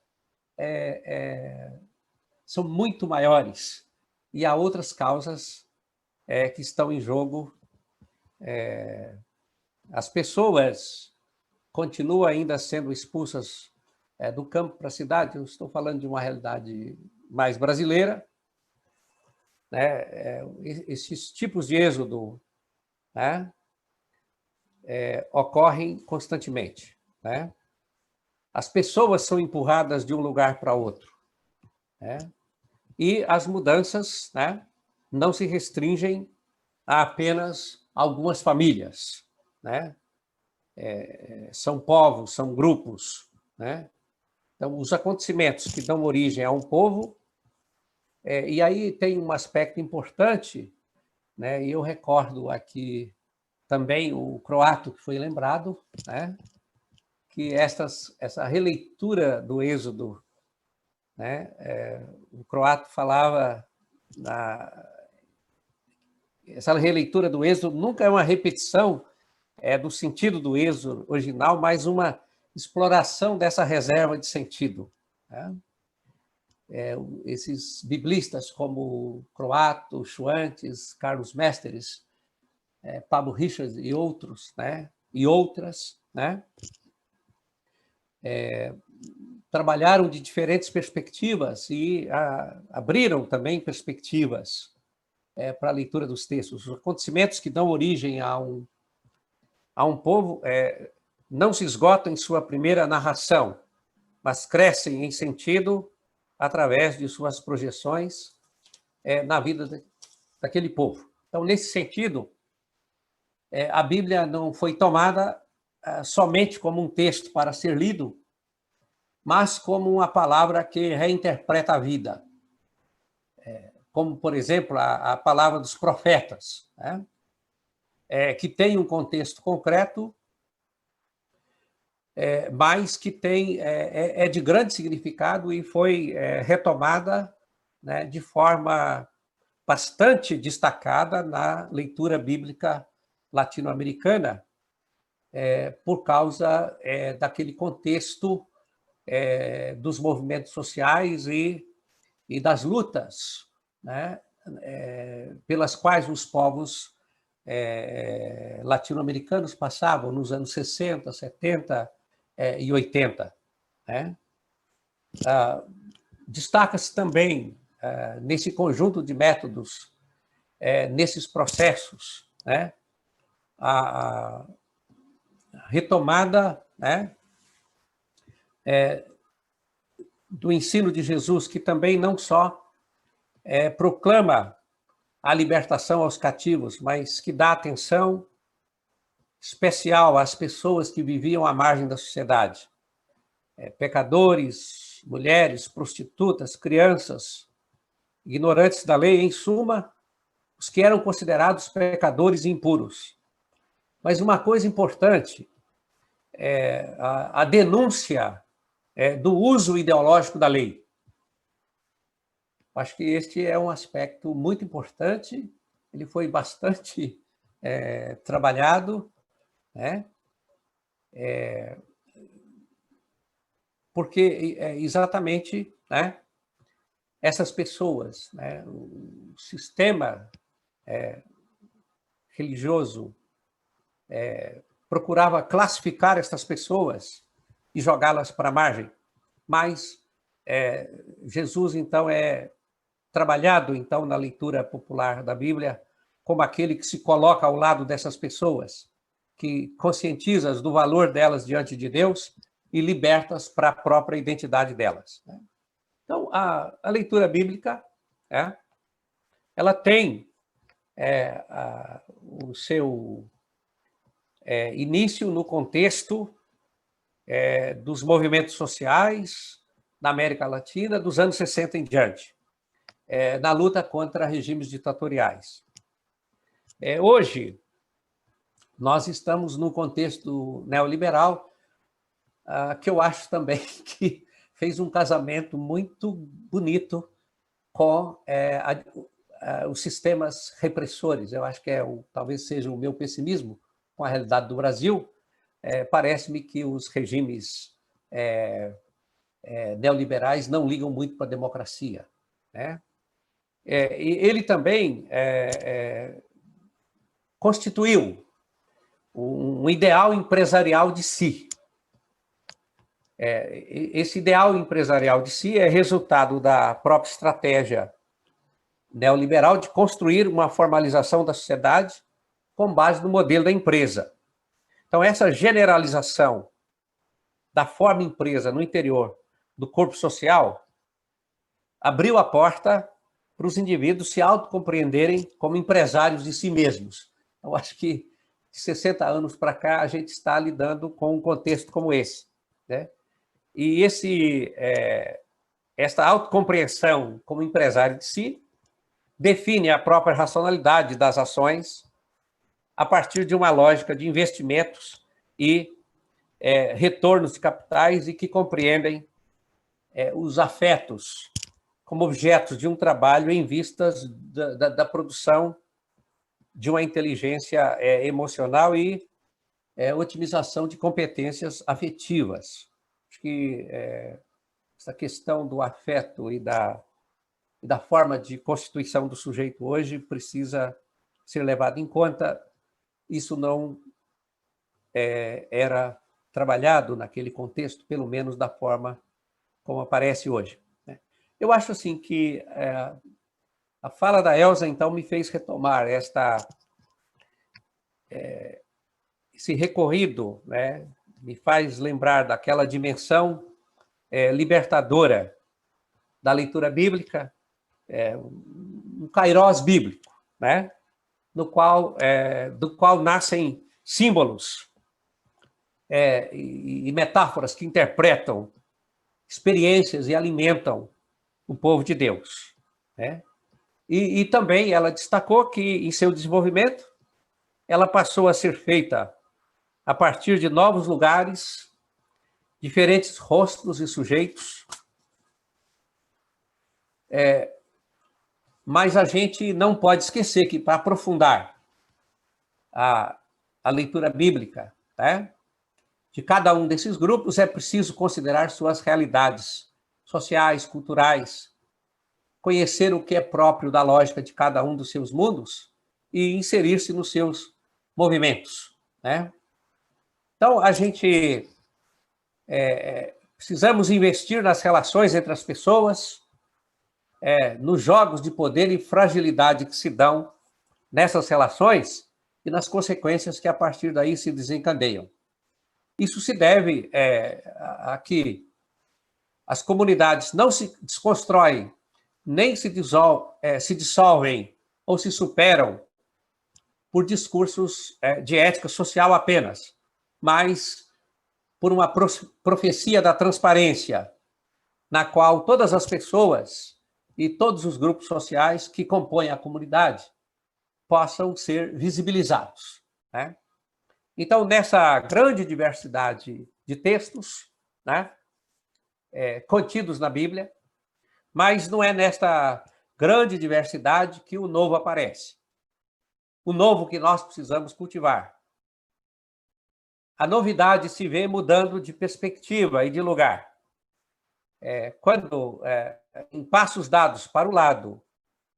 são muito maiores e há outras causas que estão em jogo. As pessoas continuam ainda sendo expulsas do campo para a cidade. Eu estou falando de uma realidade mais brasileira, né? Esses tipos de êxodo, né, ocorrem constantemente, né? As pessoas são empurradas de um lugar para outro, né? E as mudanças, né, não se restringem a apenas algumas famílias, né? São povos, são grupos, né? Então, os acontecimentos que dão origem a um povo, e aí tem um aspecto importante, né? E eu recordo aqui também o croato que foi lembrado, né? Que essa releitura do Êxodo, né? O croato falava essa releitura do Êxodo nunca é uma repetição do sentido do Êxodo original, mas uma exploração dessa reserva de sentido, né? Esses biblistas como Croato, Schwantes, Carlos Mesteres, Pablo Richards e outros, né? E outras, né? Trabalharam de diferentes perspectivas e abriram também perspectivas para a leitura dos textos. Os acontecimentos que dão origem a um povo não se esgotam em sua primeira narração, mas crescem em sentido através de suas projeções na vida daquele povo. Então, nesse sentido, a Bíblia não foi tomada somente como um texto para ser lido, mas como uma palavra que reinterpreta a vida. Como, por exemplo, a palavra dos profetas, né? Que tem um contexto concreto, mas que é de grande significado e foi retomada, né, de forma bastante destacada na leitura bíblica latino-americana, por causa daquele contexto dos movimentos sociais e das lutas, né, pelas quais os povos latino-americanos passavam nos anos 60, 70 e 80. Né? Destaca-se também, nesse conjunto de métodos, nesses processos, né, a retomada, né, do ensino de Jesus, que também não só proclama a libertação aos cativos, mas que dá atenção especial às pessoas que viviam à margem da sociedade. Pecadores, mulheres, prostitutas, crianças, ignorantes da lei, em suma, os que eram considerados pecadores e impuros. Mas uma coisa importante é a denúncia do uso ideológico da lei. Acho que este é um aspecto muito importante, ele foi bastante trabalhado, né? Porque exatamente, né, essas pessoas, né, o sistema religioso procurava classificar essas pessoas e jogá-las para a margem, mas Jesus, então, é trabalhado, então, na leitura popular da Bíblia como aquele que se coloca ao lado dessas pessoas, que conscientiza do valor delas diante de Deus e liberta-as para a própria identidade delas. Então, a leitura bíblica, ela tem o seu início no contexto dos movimentos sociais na América Latina dos anos 60 em diante, na luta contra regimes ditatoriais. Hoje, nós estamos num contexto neoliberal que eu acho também que fez um casamento muito bonito com os sistemas repressores. Eu acho que talvez seja o meu pessimismo com a realidade do Brasil. Parece-me que os regimes neoliberais não ligam muito para a democracia, né? E ele também constituiu um ideal empresarial de si. Esse ideal empresarial de si é resultado da própria estratégia neoliberal de construir uma formalização da sociedade com base no modelo da empresa. Então, essa generalização da forma empresa no interior do corpo social abriu a porta para os indivíduos se autocompreenderem como empresários de si mesmos. Eu acho que de 60 anos para cá a gente está lidando com um contexto como esse, né? E esta autocompreensão como empresário de si define a própria racionalidade das ações a partir de uma lógica de investimentos e retornos de capitais e que compreendem os afetos como objetos de um trabalho em vistas da produção de uma inteligência emocional e otimização de competências afetivas. Acho que essa questão do afeto e da forma de constituição do sujeito hoje precisa ser levada em conta. Isso não era trabalhado naquele contexto, pelo menos da forma como aparece hoje. Eu acho assim que a fala da Elza, então, me fez retomar esse recorrido, né? Me faz lembrar daquela dimensão libertadora da leitura bíblica, um kairós bíblico, né? do qual nascem símbolos e metáforas que interpretam experiências e alimentam o povo de Deus, né? E também ela destacou que, em seu desenvolvimento, ela passou a ser feita a partir de novos lugares, diferentes rostos e sujeitos, mas a gente não pode esquecer que, para aprofundar a leitura bíblica, né, de cada um desses grupos, é preciso considerar suas realidades sociais, culturais, conhecer o que é próprio da lógica de cada um dos seus mundos e inserir-se nos seus movimentos, né? Então, a gente precisamos investir nas relações entre as pessoas, nos jogos de poder e fragilidade que se dão nessas relações e nas consequências que a partir daí se desencadeiam. Isso se deve a que as comunidades não se desconstroem, nem se dissolvem ou se superam por discursos de ética social apenas, mas por uma profecia da transparência, na qual todas as pessoas e todos os grupos sociais que compõem a comunidade possam ser visibilizados, né? Então, nessa grande diversidade de textos, né, contidos na Bíblia, mas não é nesta grande diversidade que o novo aparece. O novo que nós precisamos cultivar. A novidade se vê mudando de perspectiva e de lugar. Quando, em passos dados para o lado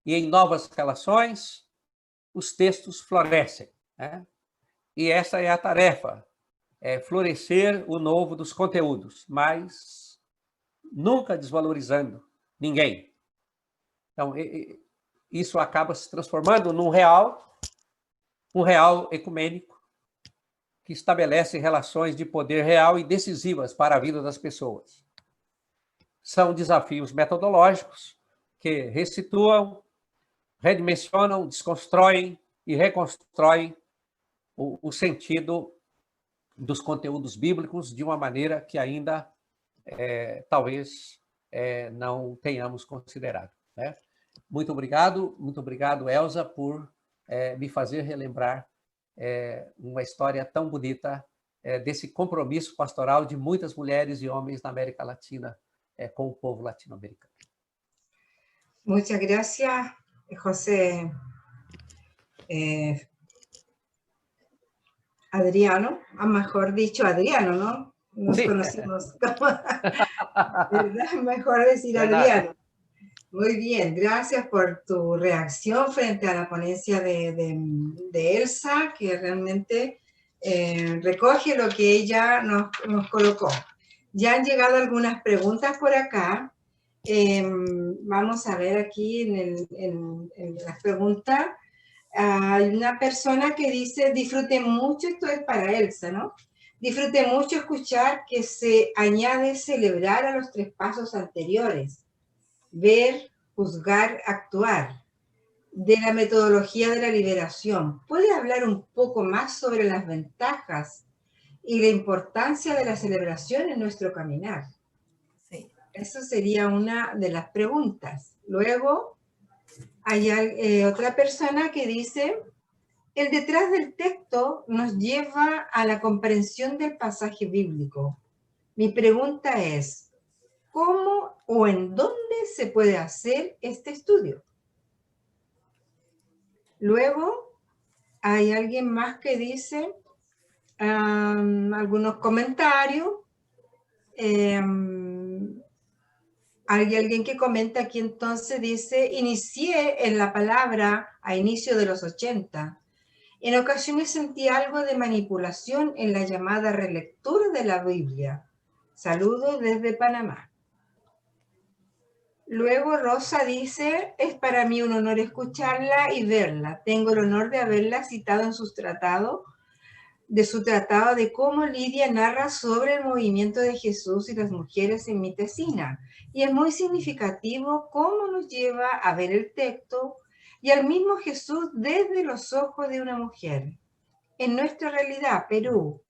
e em novas relações, os textos florescem, né? E essa é a tarefa, florescer o novo dos conteúdos, mas nunca desvalorizando ninguém. Então, isso acaba se transformando num real ecumênico que estabelece relações de poder real e decisivas para a vida das pessoas. São desafios metodológicos que ressituam, redimensionam, desconstroem e reconstroem o sentido dos conteúdos bíblicos de uma maneira que ainda talvez não tenhamos considerado, né? Muito obrigado, Elza, por me fazer relembrar uma história tão bonita desse compromisso pastoral de muitas mulheres e homens na América Latina com o povo latino-americano. Muchas gracias, José Adriano, mejor dicho Adriano, ¿no? Nos Sí. conocimos como, ¿verdad? Mejor decir Adriano. Muy bien, gracias por tu reacción frente a la ponencia de Elsa, que realmente recoge lo que ella nos colocó. Ya han llegado algunas preguntas por acá. Vamos a ver aquí en las preguntas. Hay una persona que dice, disfruté mucho, esto es para Elsa, ¿no? Disfruté mucho escuchar que se añade celebrar a los 3 pasos anteriores. Ver, juzgar, actuar, de la metodología de la liberación. ¿Puede hablar un poco más sobre las ventajas y la importancia de la celebración en nuestro caminar? Sí. Eso sería una de las preguntas. Luego, hay otra persona que dice, el detrás del texto nos lleva a la comprensión del pasaje bíblico. Mi pregunta es, ¿cómo o en dónde se puede hacer este estudio? Luego, hay alguien más que dice algunos comentarios. Hay alguien que comenta aquí entonces, dice, inicié en la palabra a inicio de los 80. En ocasiones sentí algo de manipulación en la llamada relectura de la Biblia. Saludos desde Panamá. Luego Rosa dice, es para mí un honor escucharla y verla. Tengo el honor de haberla citado en su tratado de cómo Lidia narra sobre el movimiento de Jesús y las mujeres en Mitesina. Y es muy significativo cómo nos lleva a ver el texto y al mismo Jesús desde los ojos de una mujer. En nuestra realidad, Perú,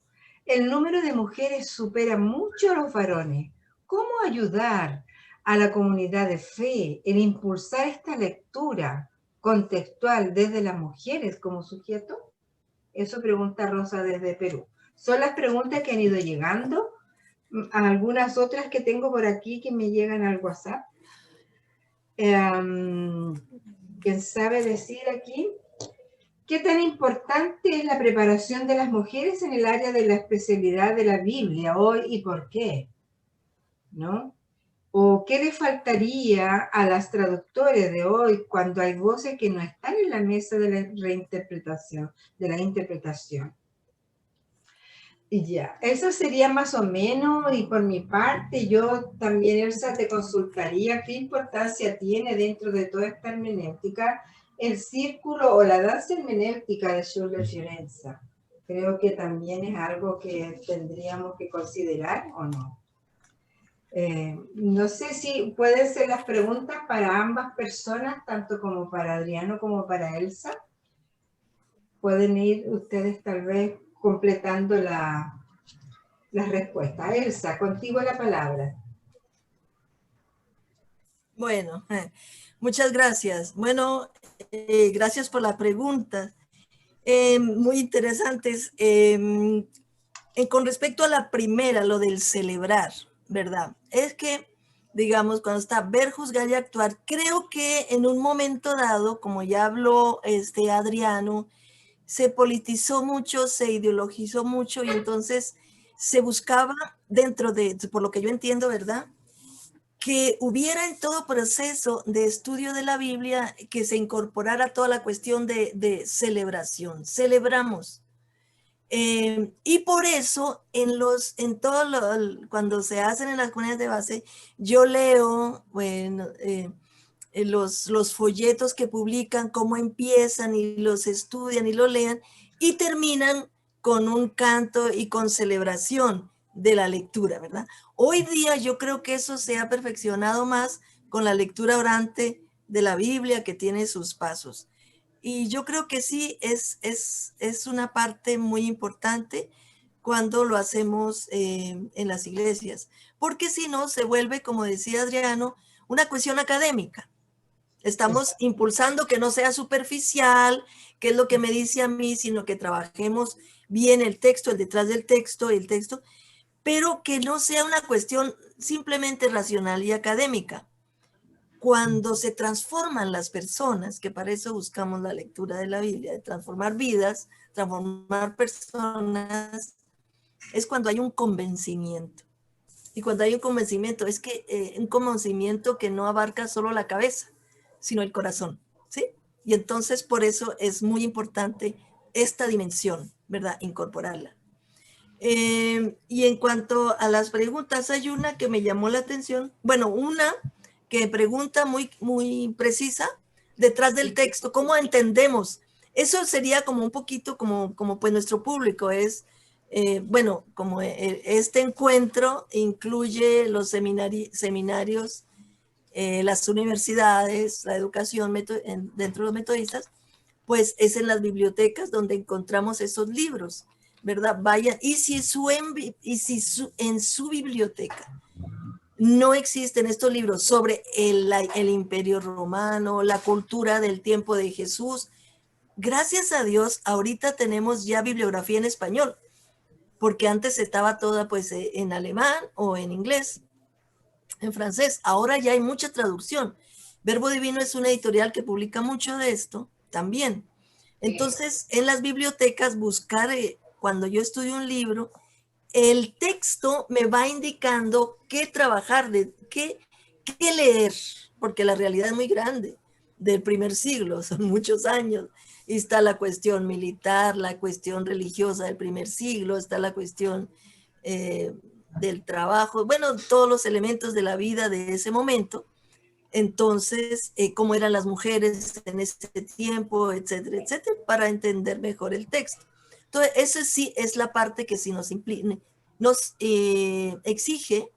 el número de mujeres supera mucho a los varones. ¿Cómo ayudar a la comunidad de fe en impulsar esta lectura contextual desde las mujeres como sujeto? Eso pregunta Rosa desde Perú. Son las preguntas que han ido llegando. Algunas otras que tengo por aquí que me llegan al WhatsApp. ¿Quién sabe decir aquí? ¿Qué tan importante es la preparación de las mujeres en el área de la especialidad de la Biblia hoy y por qué? ¿No? ¿O qué le faltaría a las traductores de hoy cuando hay voces que no están en la mesa de la reinterpretación, de la interpretación? Y ya, eso sería más o menos, y por mi parte, yo también, Elsa, te consultaría qué importancia tiene dentro de toda esta hermenéutica el círculo o la danza hermenéutica de Schuller Fiorenza. Creo que también es algo que tendríamos que considerar, ¿o no? No sé si pueden ser las preguntas para ambas personas, tanto como para Adriano como para Elsa. Pueden ir ustedes tal vez completando las respuestas. Elsa, contigo la palabra. Bueno, muchas gracias. Bueno, gracias por la pregunta. Muy interesantes. Con respecto a la primera, lo del celebrar, ¿verdad? Es que, digamos, cuando está ver, juzgar y actuar, creo que en un momento dado, como ya habló Adriano, se politizó mucho, se ideologizó mucho y entonces se buscaba dentro de, por lo que yo entiendo, ¿verdad?, que hubiera en todo proceso de estudio de la Biblia que se incorporara toda la cuestión de celebración. Celebramos. Y por eso cuando se hacen en las comunidades de base, yo leo, bueno, los folletos que publican, cómo empiezan y los estudian y lo lean y terminan con un canto y con celebración de la lectura, ¿verdad? Hoy día yo creo que eso se ha perfeccionado más con la lectura orante de la Biblia, que tiene sus pasos. Y yo creo que sí es una parte muy importante cuando lo hacemos en las iglesias, porque si no se vuelve, como decía Adriano, una cuestión académica. Estamos impulsando que no sea superficial, que es lo que me dice a mí, sino que trabajemos bien el texto, el detrás del texto, el texto, pero que no sea una cuestión simplemente racional y académica. Cuando se transforman las personas, que para eso buscamos la lectura de la Biblia, de transformar vidas, transformar personas, es cuando hay un convencimiento. Y cuando hay un convencimiento, es que un convencimiento que no abarca solo la cabeza, sino el corazón, ¿sí? Y entonces por eso es muy importante esta dimensión, ¿verdad? Incorporarla. Y en cuanto a las preguntas, hay una que me llamó la atención. Bueno, una que pregunta muy, muy precisa detrás del texto, ¿cómo entendemos? Eso sería como un poquito como pues nuestro público es, bueno, como este encuentro incluye los seminarios, las universidades, la educación dentro de los metodistas, pues es en las bibliotecas donde encontramos esos libros, ¿verdad? Vayan, y si en su biblioteca no existen estos libros sobre el Imperio Romano, la cultura del tiempo de Jesús, gracias a Dios, ahorita tenemos ya bibliografía en español, porque antes estaba toda pues en alemán o en inglés, en francés. Ahora ya hay mucha traducción. Verbo Divino es una editorial que publica mucho de esto también. Entonces, en las bibliotecas, buscar, cuando yo estudio un libro, el texto me va indicando qué trabajar, qué leer, porque la realidad es muy grande del primer siglo, son muchos años. Y está la cuestión militar, la cuestión religiosa del primer siglo, está la cuestión del trabajo, bueno, todos los elementos de la vida de ese momento. Entonces, cómo eran las mujeres en ese tiempo, etcétera, etcétera, para entender mejor el texto. Entonces, eso sí es la parte que sí nos exige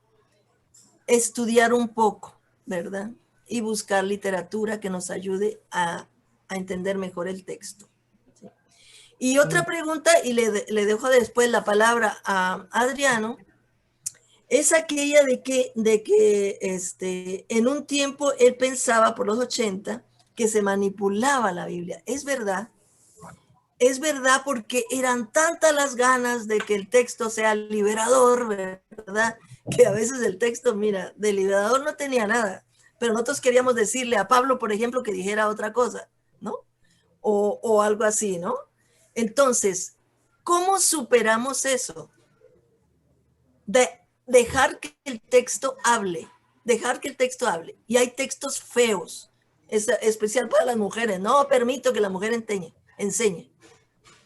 estudiar un poco, ¿verdad? Y buscar literatura que nos ayude a entender mejor el texto. ¿Sí? Y otra pregunta, y le dejo después la palabra a Adriano, es aquella de que en un tiempo él pensaba, por los 80, que se manipulaba la Biblia. Es verdad porque eran tantas las ganas de que el texto sea liberador, ¿verdad? Que a veces el texto, mira, de liberador no tenía nada, pero nosotros queríamos decirle a Pablo, por ejemplo, que dijera otra cosa, ¿no? O algo así, ¿no? Entonces, ¿cómo superamos eso? De dejar que el texto hable, Y hay textos feos, es especial para las mujeres. No permito que la mujer enseñe.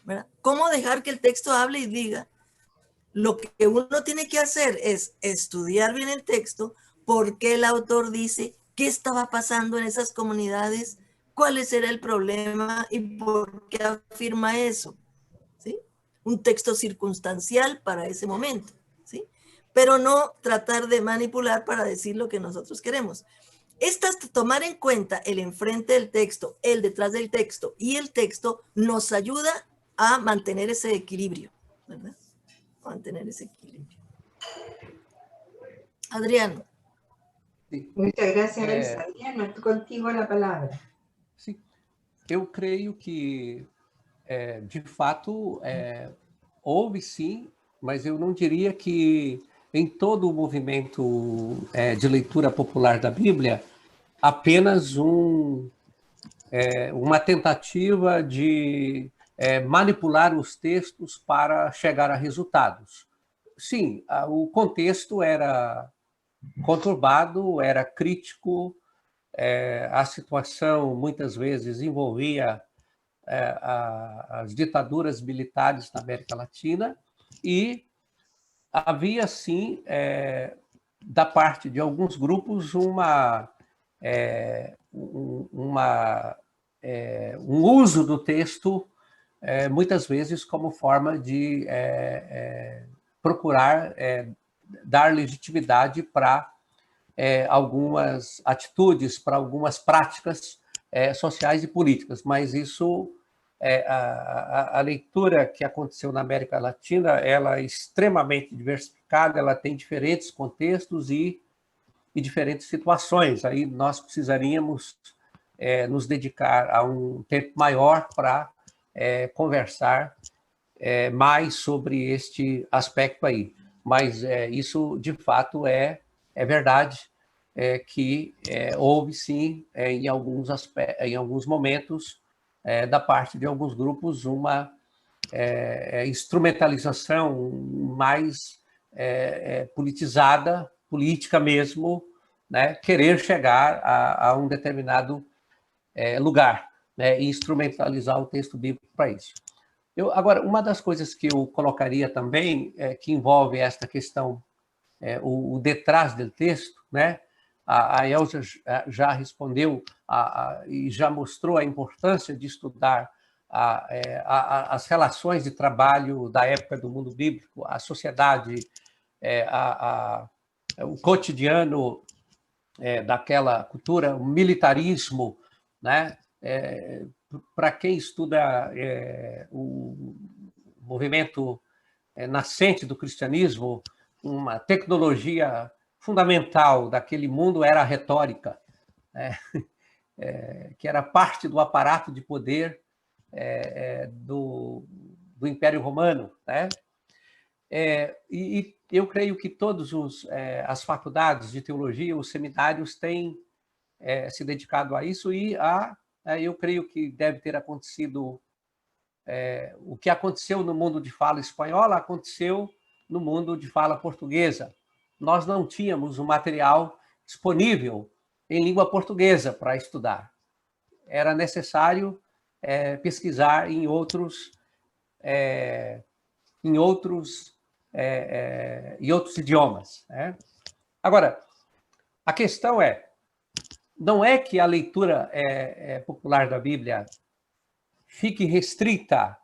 ¿Verdad? ¿Cómo dejar que el texto hable y diga? Lo que uno tiene que hacer es estudiar bien el texto, por qué el autor dice, qué estaba pasando en esas comunidades, cuál era el problema y por qué afirma eso. ¿Sí? Un texto circunstancial para ese momento. ¿Sí? pero no tratar de manipular para decir lo que nosotros queremos. Tomar en cuenta el enfrente del texto, el detrás del texto y el texto nos ayuda a mantener ese equilibrio, ¿verdad? Mantener ese equilibrio. Adriano. Sim. Muchas gracias, Elsa. Adriano, contigo la palavra. Sim. Eu creio que, de fato, houve sim, mas eu não diria que em todo o movimento de leitura popular da Bíblia, apenas uma tentativa de manipular os textos para chegar a resultados. Sim, o contexto era conturbado, era crítico, a situação muitas vezes envolvia as ditaduras militares na América Latina e havia, sim, da parte de alguns grupos, um uso do texto, muitas vezes, como forma de procurar dar legitimidade para algumas atitudes, para algumas práticas sociais e políticas. Mas isso, a leitura que aconteceu na América Latina, ela é extremamente diversificada, ela tem diferentes contextos e diferentes situações. Aí nós precisaríamos nos dedicar a um tempo maior para conversar mais sobre este aspecto aí. Mas isso, de fato, é verdade, que houve, sim, em alguns momentos, da parte de alguns grupos, uma instrumentalização mais politizada, política mesmo, né? Querer chegar a um determinado lugar, né? E instrumentalizar o texto bíblico para isso. Agora, uma das coisas que eu colocaria também, que envolve esta questão, o detrás do texto, né? A Elsa já respondeu e já mostrou a importância de estudar as relações de trabalho da época do mundo bíblico, a sociedade, o cotidiano daquela cultura, o militarismo, né? Para quem estuda o movimento nascente do cristianismo, uma tecnologia fundamental daquele mundo era a retórica, né? Que era parte do aparato de poder do Império Romano, né? E eu creio que todas as faculdades de teologia, os seminários têm se dedicado a isso e eu creio que deve ter acontecido o que aconteceu no mundo de fala espanhola, aconteceu no mundo de fala portuguesa. Nós não tínhamos um material disponível em língua portuguesa para estudar. Era necessário pesquisar em outros idiomas, né? Agora, a questão não é que a leitura popular da Bíblia fique restrita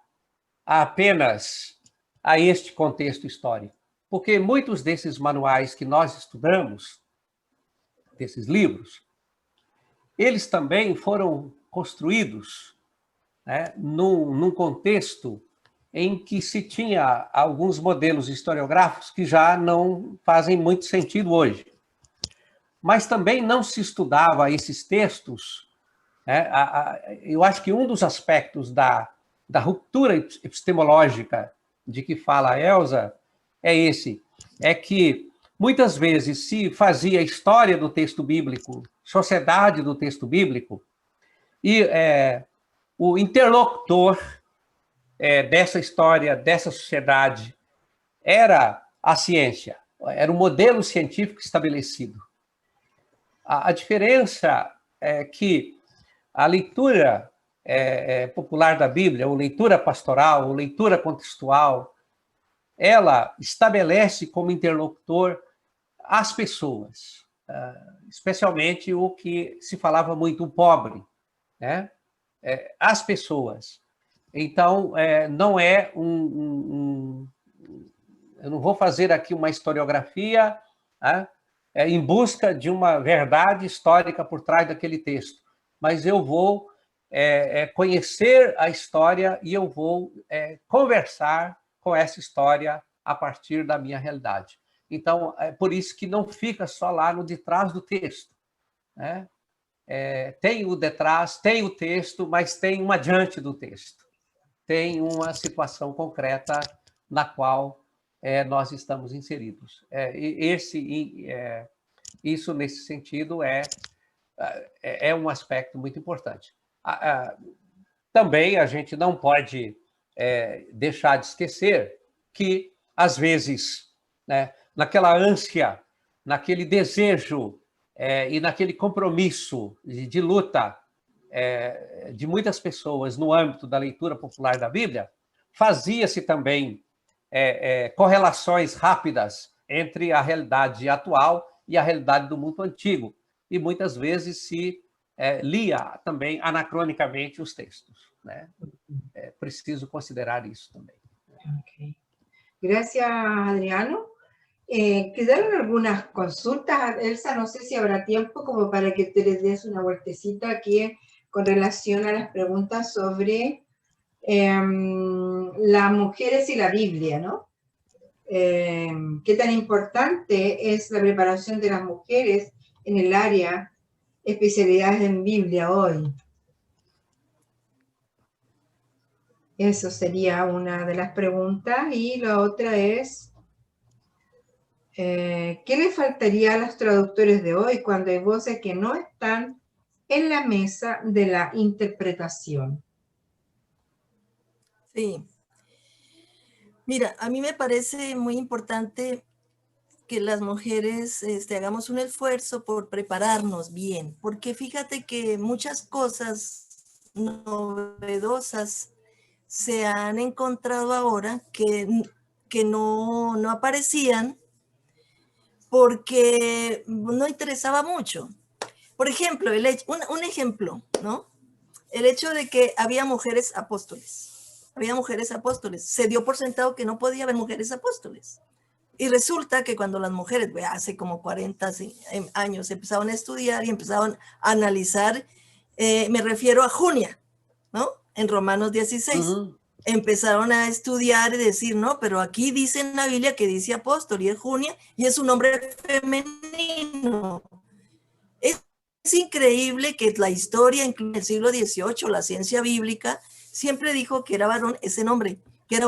apenas a este contexto histórico, porque muitos desses manuais que nós estudamos, desses livros, eles também foram construídos, né, num contexto em que se tinha alguns modelos historiográficos que já não fazem muito sentido hoje. Mas também não se estudava esses textos, né? Eu acho que um dos aspectos da ruptura epistemológica de que fala a Elsa é que muitas vezes se fazia história do texto bíblico, sociedade do texto bíblico, e o interlocutor dessa história, dessa sociedade, era a ciência, era o modelo científico estabelecido. A diferença é que a leitura popular da Bíblia, ou leitura pastoral, ou leitura contextual, ela estabelece como interlocutor as pessoas, especialmente o que se falava muito, o pobre, né? As pessoas. Então, não é eu não vou fazer aqui uma historiografia, né, em busca de uma verdade histórica por trás daquele texto, mas eu vou conhecer a história e eu vou conversar com essa história a partir da minha realidade. Então, é por isso que não fica só lá no detrás do texto, né? Tem o detrás, tem o texto, mas tem um adiante do texto. Tem uma situação concreta na qual nós estamos inseridos. Isso, nesse sentido, é um aspecto muito importante. Também a gente não pode deixar de esquecer que, às vezes, né, naquela ânsia, naquele desejo e naquele compromisso de luta de muitas pessoas no âmbito da leitura popular da Bíblia, fazia-se também correlações rápidas entre a realidade atual e a realidade do mundo antigo. E muitas vezes se lia também anacronicamente os textos, né? É preciso considerar isso também. Okay. Gracias, Adriano. Quedaron algunas consultas, Elsa, no sé si habrá tiempo como para que te les des una vueltecita aquí con relación a las preguntas sobre las mujeres y la Biblia, ¿no? ¿Qué tan importante es la preparación de las mujeres en el área especialidades en Biblia hoy? Eso sería una de las preguntas. Y la otra es, ¿qué le faltaría a los traductores de hoy cuando hay voces que no están en la mesa de la interpretación? Sí. Mira, a mí me parece muy importante que las mujeres hagamos un esfuerzo por prepararnos bien, porque fíjate que muchas cosas novedosas se han encontrado ahora que no aparecían porque no interesaba mucho. Por ejemplo, un ejemplo, ¿no? El hecho de que había mujeres apóstoles. Había mujeres apóstoles. Se dio por sentado que no podía haber mujeres apóstoles. Y resulta que cuando las mujeres, hace como 40 años, empezaron a estudiar y empezaron a analizar, me refiero a Junia, ¿no? En Romanos 16. Uh-huh. Empezaron a estudiar y decir, no, pero aquí dice en la Biblia que dice apóstol y es Junia y es un nombre femenino. Es increíble que la historia, incluso en el siglo XVIII, la ciencia bíblica, siempre dijo que era varón ese nombre, que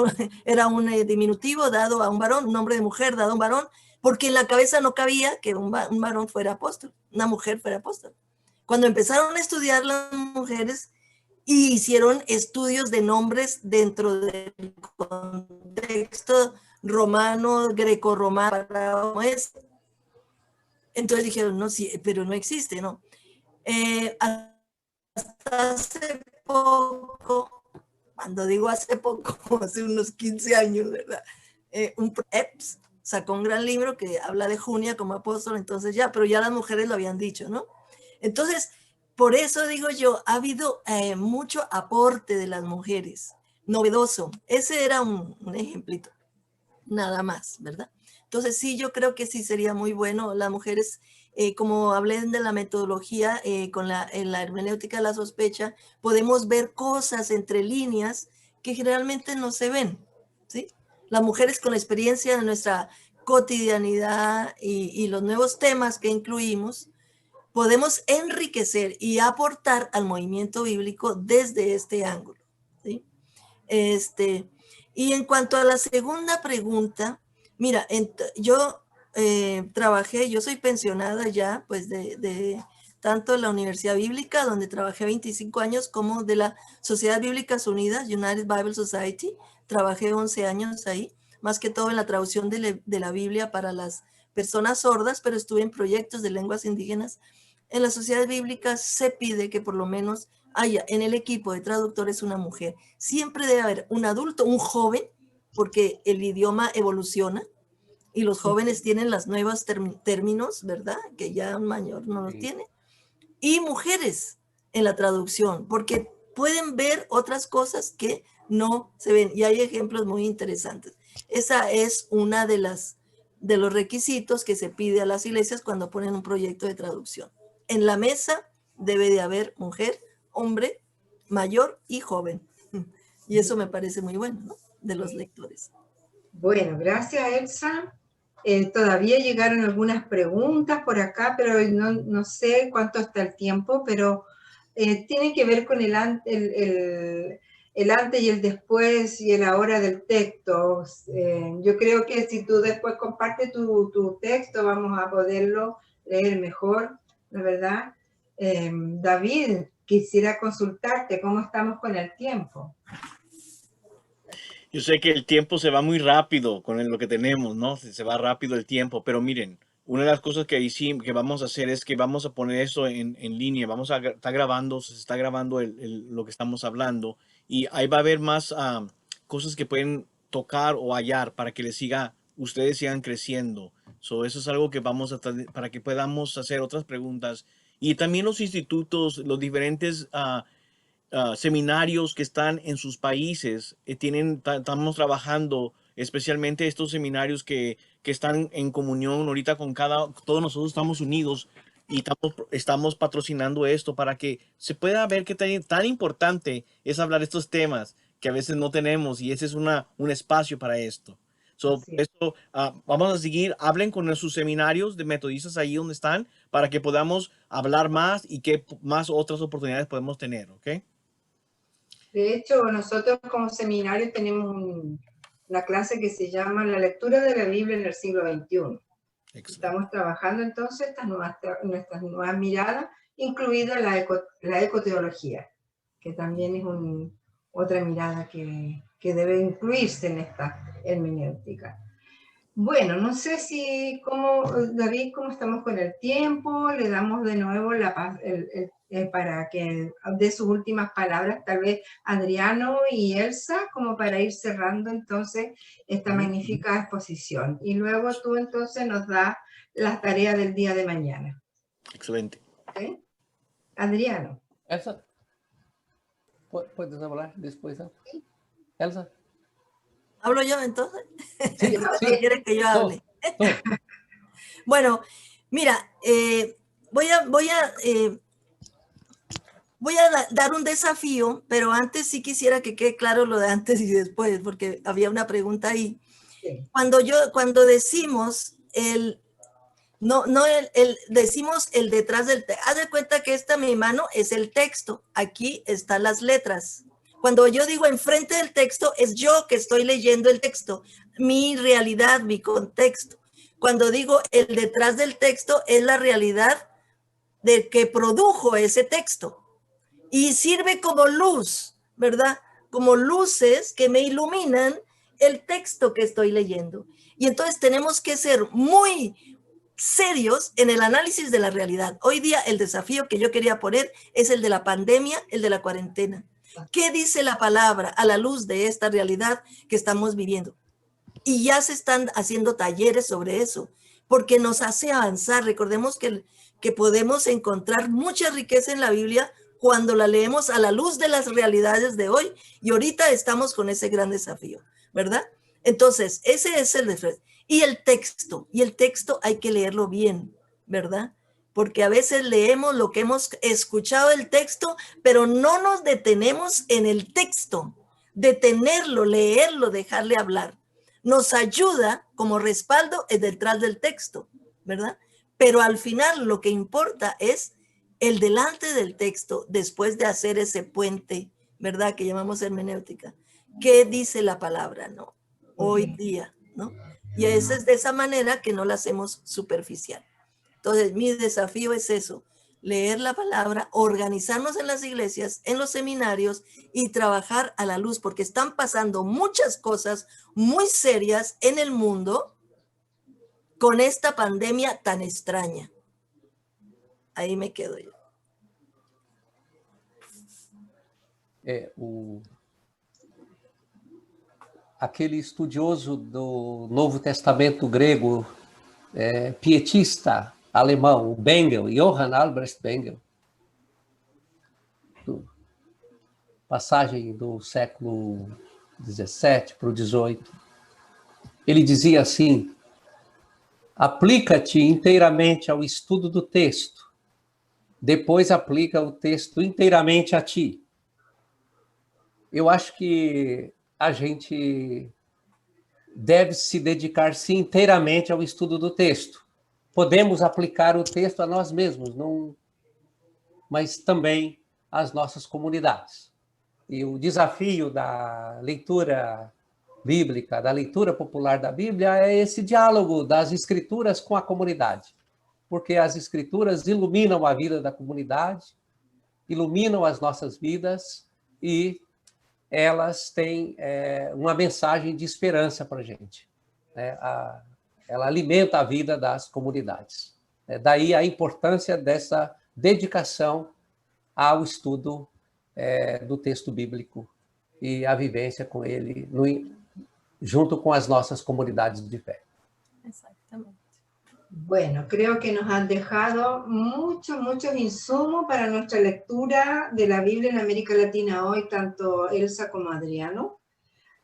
era un diminutivo dado a un varón, un nombre de mujer dado a un varón, porque en la cabeza no cabía que un varón fuera apóstol, una mujer fuera apóstol. Cuando empezaron a estudiar las mujeres y hicieron estudios de nombres dentro del contexto romano, grecorromano, entonces dijeron, no, sí, pero no existe, ¿no? Hasta hace poco, cuando digo hace poco, hace unos 15 años, ¿verdad? Un EPS sacó un gran libro que habla de Junia como apóstol, entonces pero ya las mujeres lo habían dicho, ¿no? Entonces, por eso digo yo, ha habido mucho aporte de las mujeres, novedoso. Ese era un ejemplito, nada más, ¿verdad? Entonces sí, yo creo que sí sería muy bueno. Las mujeres, como hablé de la metodología, en la hermenéutica de la sospecha, podemos ver cosas entre líneas que generalmente no se ven, ¿sí? Las mujeres con la experiencia de nuestra cotidianidad y los nuevos temas que incluimos, podemos enriquecer y aportar al movimiento bíblico desde este ángulo, ¿sí? Y en cuanto a la segunda pregunta, mira, yo trabajé, yo soy pensionada ya, pues de tanto de la Universidad Bíblica, donde trabajé 25 años, como de la Sociedad Bíblicas Unidas, United Bible Society, trabajé 11 años ahí, más que todo en la traducción de la Biblia para las personas sordas, pero estuve en proyectos de lenguas indígenas. En las sociedades bíblicas se pide que por lo menos haya en el equipo de traductores una mujer. Siempre debe haber un adulto, un joven, porque el idioma evoluciona y los jóvenes tienen los nuevos términos, ¿verdad? Que ya un mayor no los tiene. Y mujeres en la traducción, porque pueden ver otras cosas que no se ven. Y hay ejemplos muy interesantes. Esa es una de los requisitos que se pide a las iglesias cuando ponen un proyecto de traducción. En la mesa debe de haber mujer, hombre, mayor y joven. Y eso me parece muy bueno, ¿no? De los lectores. Bueno, gracias, Elsa. Todavía llegaron algunas preguntas por acá, pero no sé cuánto está el tiempo, pero tienen que ver con el antes y el después y el ahora del texto. Yo creo que si tú después compartes tu texto, vamos a poderlo leer mejor, ¿la verdad? David, quisiera consultarte cómo estamos con el tiempo. Yo sé que el tiempo se va muy rápido con lo que tenemos, ¿no? Se va rápido el tiempo, pero miren, una de las cosas que hicimos, que vamos a hacer es que vamos a poner eso en línea, vamos a estar grabando, se está grabando lo que estamos hablando y ahí va a haber más cosas que pueden tocar o hallar para que ustedes sigan creciendo. Eso es algo que vamos a para que podamos hacer otras preguntas y también los institutos, los diferentes seminarios que están en sus países, estamos trabajando especialmente estos seminarios que están en comunión ahorita todos nosotros estamos unidos y estamos patrocinando esto para que se pueda ver qué tan importante es hablar estos temas que a veces no tenemos y ese es un espacio para esto. Por Así es. eso, vamos a seguir, hablen con sus seminarios de metodistas ahí donde están para que podamos hablar más y qué más otras oportunidades podemos tener, ¿ok? De hecho, nosotros como seminario tenemos una clase que se llama La lectura de la Biblia en el siglo XXI. Excelente. Estamos trabajando entonces nuestras nuevas miradas, incluida la ecoteología, que también es otra mirada que debe incluirse en esta hermenéutica. Bueno, no sé David, cómo estamos con el tiempo. Le damos de nuevo para que dé sus últimas palabras, tal vez Adriano y Elsa, como para ir cerrando entonces esta magnífica exposición. Y luego tú entonces nos das la tarea del día de mañana. Excelente. ¿Okay? Adriano. Elsa, ¿puedes hablar después? Elsa. ¿Hablo yo entonces? Sí, ¿Qué quieren que yo hable? Tú. Bueno, mira, voy a dar un desafío, pero antes sí quisiera que quede claro lo de antes y después, porque había una pregunta ahí. Sí. Cuando decimos decimos el detrás del texto. Haz de cuenta que mi mano es el texto. Aquí están las letras. Cuando yo digo enfrente del texto, es yo que estoy leyendo el texto, mi realidad, mi contexto. Cuando digo el detrás del texto, es la realidad del que produjo ese texto. Y sirve como luz, ¿verdad? Como luces que me iluminan el texto que estoy leyendo. Y entonces tenemos que ser muy serios en el análisis de la realidad. Hoy día el desafío que yo quería poner es el de la pandemia, el de la cuarentena. ¿Qué dice la palabra a la luz de esta realidad que estamos viviendo? Y ya se están haciendo talleres sobre eso, porque nos hace avanzar. Recordemos que podemos encontrar mucha riqueza en la Biblia cuando la leemos a la luz de las realidades de hoy. Y ahorita estamos con ese gran desafío, ¿verdad? Entonces, ese es el desafío. Y el texto hay que leerlo bien, ¿verdad? Porque a veces leemos lo que hemos escuchado del texto, pero no nos detenemos en el texto. Detenerlo, leerlo, dejarle hablar. Nos ayuda como respaldo detrás del texto, ¿verdad? Pero al final lo que importa es el delante del texto, después de hacer ese puente, ¿verdad? Que llamamos hermenéutica. ¿Qué dice la palabra, no? Hoy día, ¿no? Y es de esa manera que no la hacemos superficial. Entonces, mi desafío es eso, leer la palabra, organizarnos en las iglesias, en los seminarios y trabajar a la luz, porque están pasando muchas cosas muy serias en el mundo con esta pandemia tan extraña. Ahí me quedo yo. Aquele estudioso do Novo Testamento grego, pietista alemão, Bengel, Johann Albrecht Bengel, passagem do século XVII para o XVIII, ele dizia assim: aplica-te inteiramente ao estudo do texto, depois aplica o texto inteiramente a ti. Eu acho que a gente deve se dedicar-se inteiramente ao estudo do texto. Podemos aplicar o texto a nós mesmos, não, mas também às nossas comunidades. E o desafio da leitura bíblica, da leitura popular da Bíblia, é esse diálogo das escrituras com a comunidade, porque as escrituras iluminam a vida da comunidade, iluminam as nossas vidas e elas têm uma mensagem de esperança para a gente. Ela alimenta a vida das comunidades. Daí a importância dessa dedicação ao estudo do texto bíblico e a vivência com ele junto com as nossas comunidades de fé. Exactamente. Bueno, creo que nos han dejado muchos insumos para nuestra lectura de la Biblia en América Latina hoy, tanto Elsa como Adriano.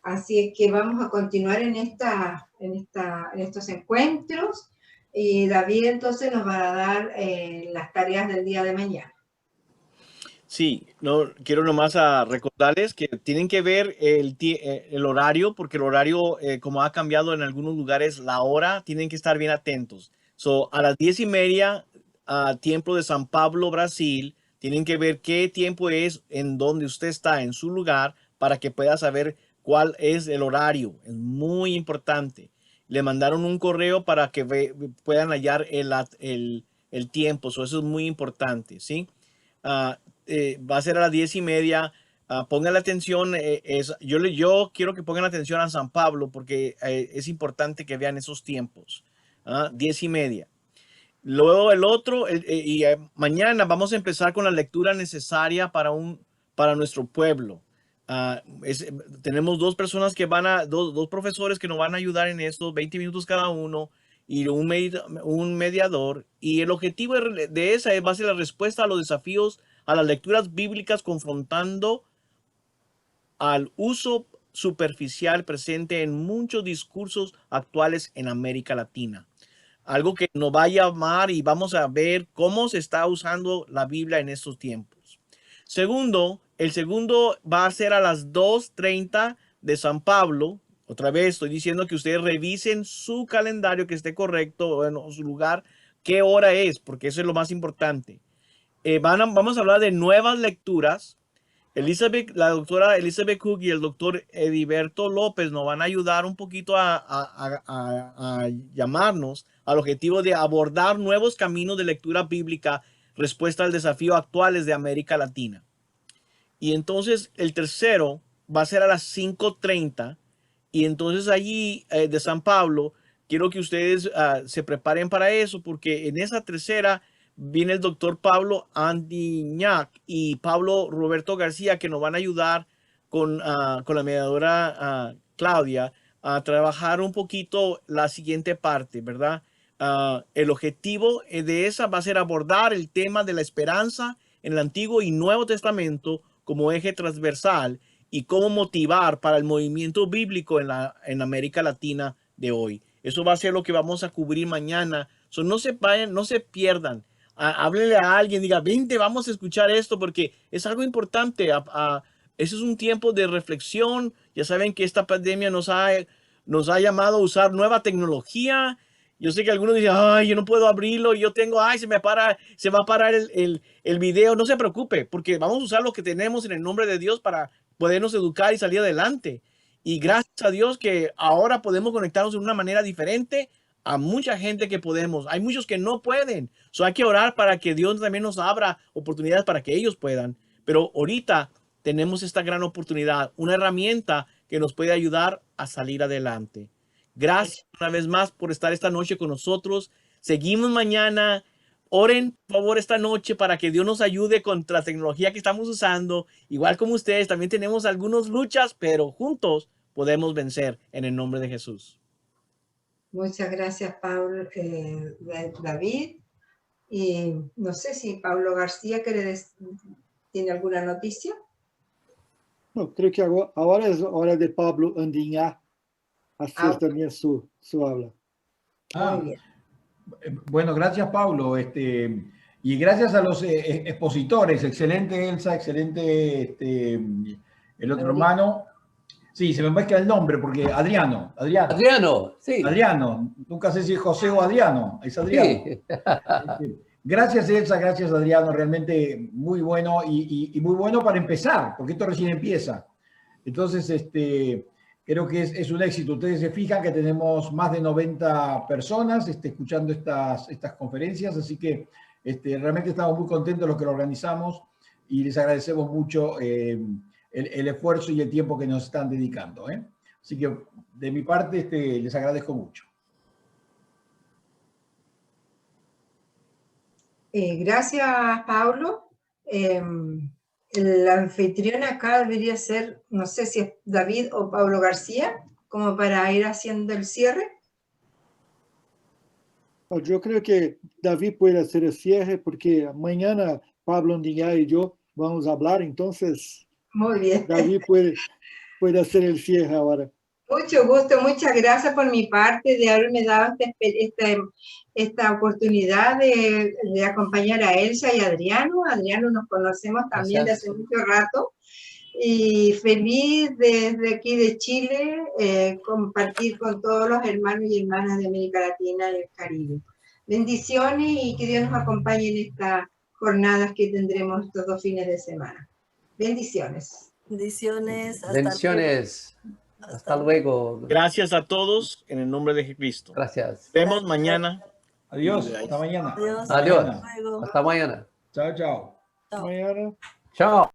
Así es que vamos a continuar en estos encuentros y David entonces nos va a dar las tareas del día de mañana. Sí, no, quiero nomás recordarles que tienen que ver el horario, porque el horario, como ha cambiado en algunos lugares, la hora, tienen que estar bien atentos. So, a las 10:30, tiempo de San Pablo, Brasil, tienen que ver qué tiempo es en donde usted está, en su lugar, para que pueda saber cuál es el horario. Es muy importante. Le mandaron un correo para que puedan hallar el tiempo. So, eso es muy importante, ¿sí? Va a ser a las 10:30. Pongan la atención. Yo quiero que pongan atención a San Pablo porque es importante que vean esos tiempos. 10:30. Luego el otro, mañana vamos a empezar con la lectura necesaria para nuestro pueblo. Tenemos dos personas que dos profesores que nos van a ayudar en estos 20 minutos cada uno y un mediador. Y el objetivo de esa va a ser la respuesta a los desafíos a las lecturas bíblicas confrontando al uso superficial presente en muchos discursos actuales en América Latina. Algo que nos va a llamar y vamos a ver cómo se está usando la Biblia en estos tiempos. El segundo va a ser a las 2:30 de San Pablo. Otra vez estoy diciendo que ustedes revisen su calendario, que esté correcto en su lugar, qué hora es, porque eso es lo más importante. Vamos a hablar de nuevas lecturas. La doctora Elizabeth Cook y el doctor Ediberto López nos van a ayudar un poquito a llamarnos al objetivo de abordar nuevos caminos de lectura bíblica, respuesta al desafío actuales de América Latina. Y entonces el tercero va a ser a las 5:30 y entonces allí de San Pablo, quiero que ustedes se preparen para eso porque en esa tercera viene el doctor Pablo Andiñac y Pablo Roberto García que nos van a ayudar con la mediadora Claudia a trabajar un poquito la siguiente parte, ¿verdad? El objetivo de esa va a ser abordar el tema de la esperanza en el Antiguo y Nuevo Testamento como eje transversal y cómo motivar para el movimiento bíblico en América Latina de hoy. Eso va a ser lo que vamos a cubrir mañana. So, no se vayan, no se pierdan. Háblenle a alguien, diga, vente, vamos a escuchar esto porque es algo importante. Ese es un tiempo de reflexión. Ya saben que esta pandemia nos ha llamado a usar nueva tecnología. Yo sé que algunos dicen, ay, yo no puedo abrirlo, se va a parar el video. No se preocupe, porque vamos a usar lo que tenemos en el nombre de Dios para podernos educar y salir adelante. Y gracias a Dios que ahora podemos conectarnos de una manera diferente a mucha gente que podemos. Hay muchos que no pueden. Hay que orar para que Dios también nos abra oportunidades para que ellos puedan. Pero ahorita tenemos esta gran oportunidad, una herramienta que nos puede ayudar a salir adelante. Gracias una vez más por estar esta noche con nosotros. Seguimos mañana. Oren, por favor, esta noche para que Dios nos ayude con la tecnología que estamos usando. Igual como ustedes, también tenemos algunas luchas, pero juntos podemos vencer en el nombre de Jesús. Muchas gracias, Pablo, David. Y no sé si Pablo García tiene alguna noticia. No, creo que agora é hora de Pablo Andiñá hacer también su habla. Muy bien. Bueno, gracias, Paulo. Y gracias a los expositores. Excelente, Elsa, excelente el otro hermano. Sí, se me mezcla el nombre porque Adriano. sí. Adriano. Nunca sé si es José o Adriano. Es Adriano. Sí. Gracias, Elsa. Gracias, Adriano. Realmente muy bueno y muy bueno para empezar, porque esto recién empieza. Entonces, creo que es un éxito. Ustedes se fijan que tenemos más de 90 personas escuchando estas conferencias, así que realmente estamos muy contentos los que lo organizamos y les agradecemos mucho el esfuerzo y el tiempo que nos están dedicando. Así que de mi parte les agradezco mucho. Gracias, Paulo. El anfitrión acá debería ser, no sé si es David o Pablo García, como para ir haciendo el cierre. Yo creo que David puede hacer el cierre porque mañana Pablo Ndiñá y yo vamos a hablar, entonces Muy bien. David puede hacer el cierre ahora. Mucho gusto, muchas gracias por mi parte de haberme dado esta oportunidad de acompañar a Elsa y a Adriano. Adriano nos conocemos también Gracias. de hace mucho rato. Y feliz desde aquí de Chile compartir con todos los hermanos y hermanas de América Latina y el Caribe. Bendiciones y que Dios nos acompañe en estas jornadas que tendremos estos 2 fines de semana. Bendiciones. Bendiciones. Bendiciones. Hasta luego. Gracias a todos en el nombre de Cristo. Gracias. Vemos mañana. Adiós. Hasta mañana. Adiós. Adiós. Hasta luego. Hasta mañana. Chao, chao. Mañana. Chao.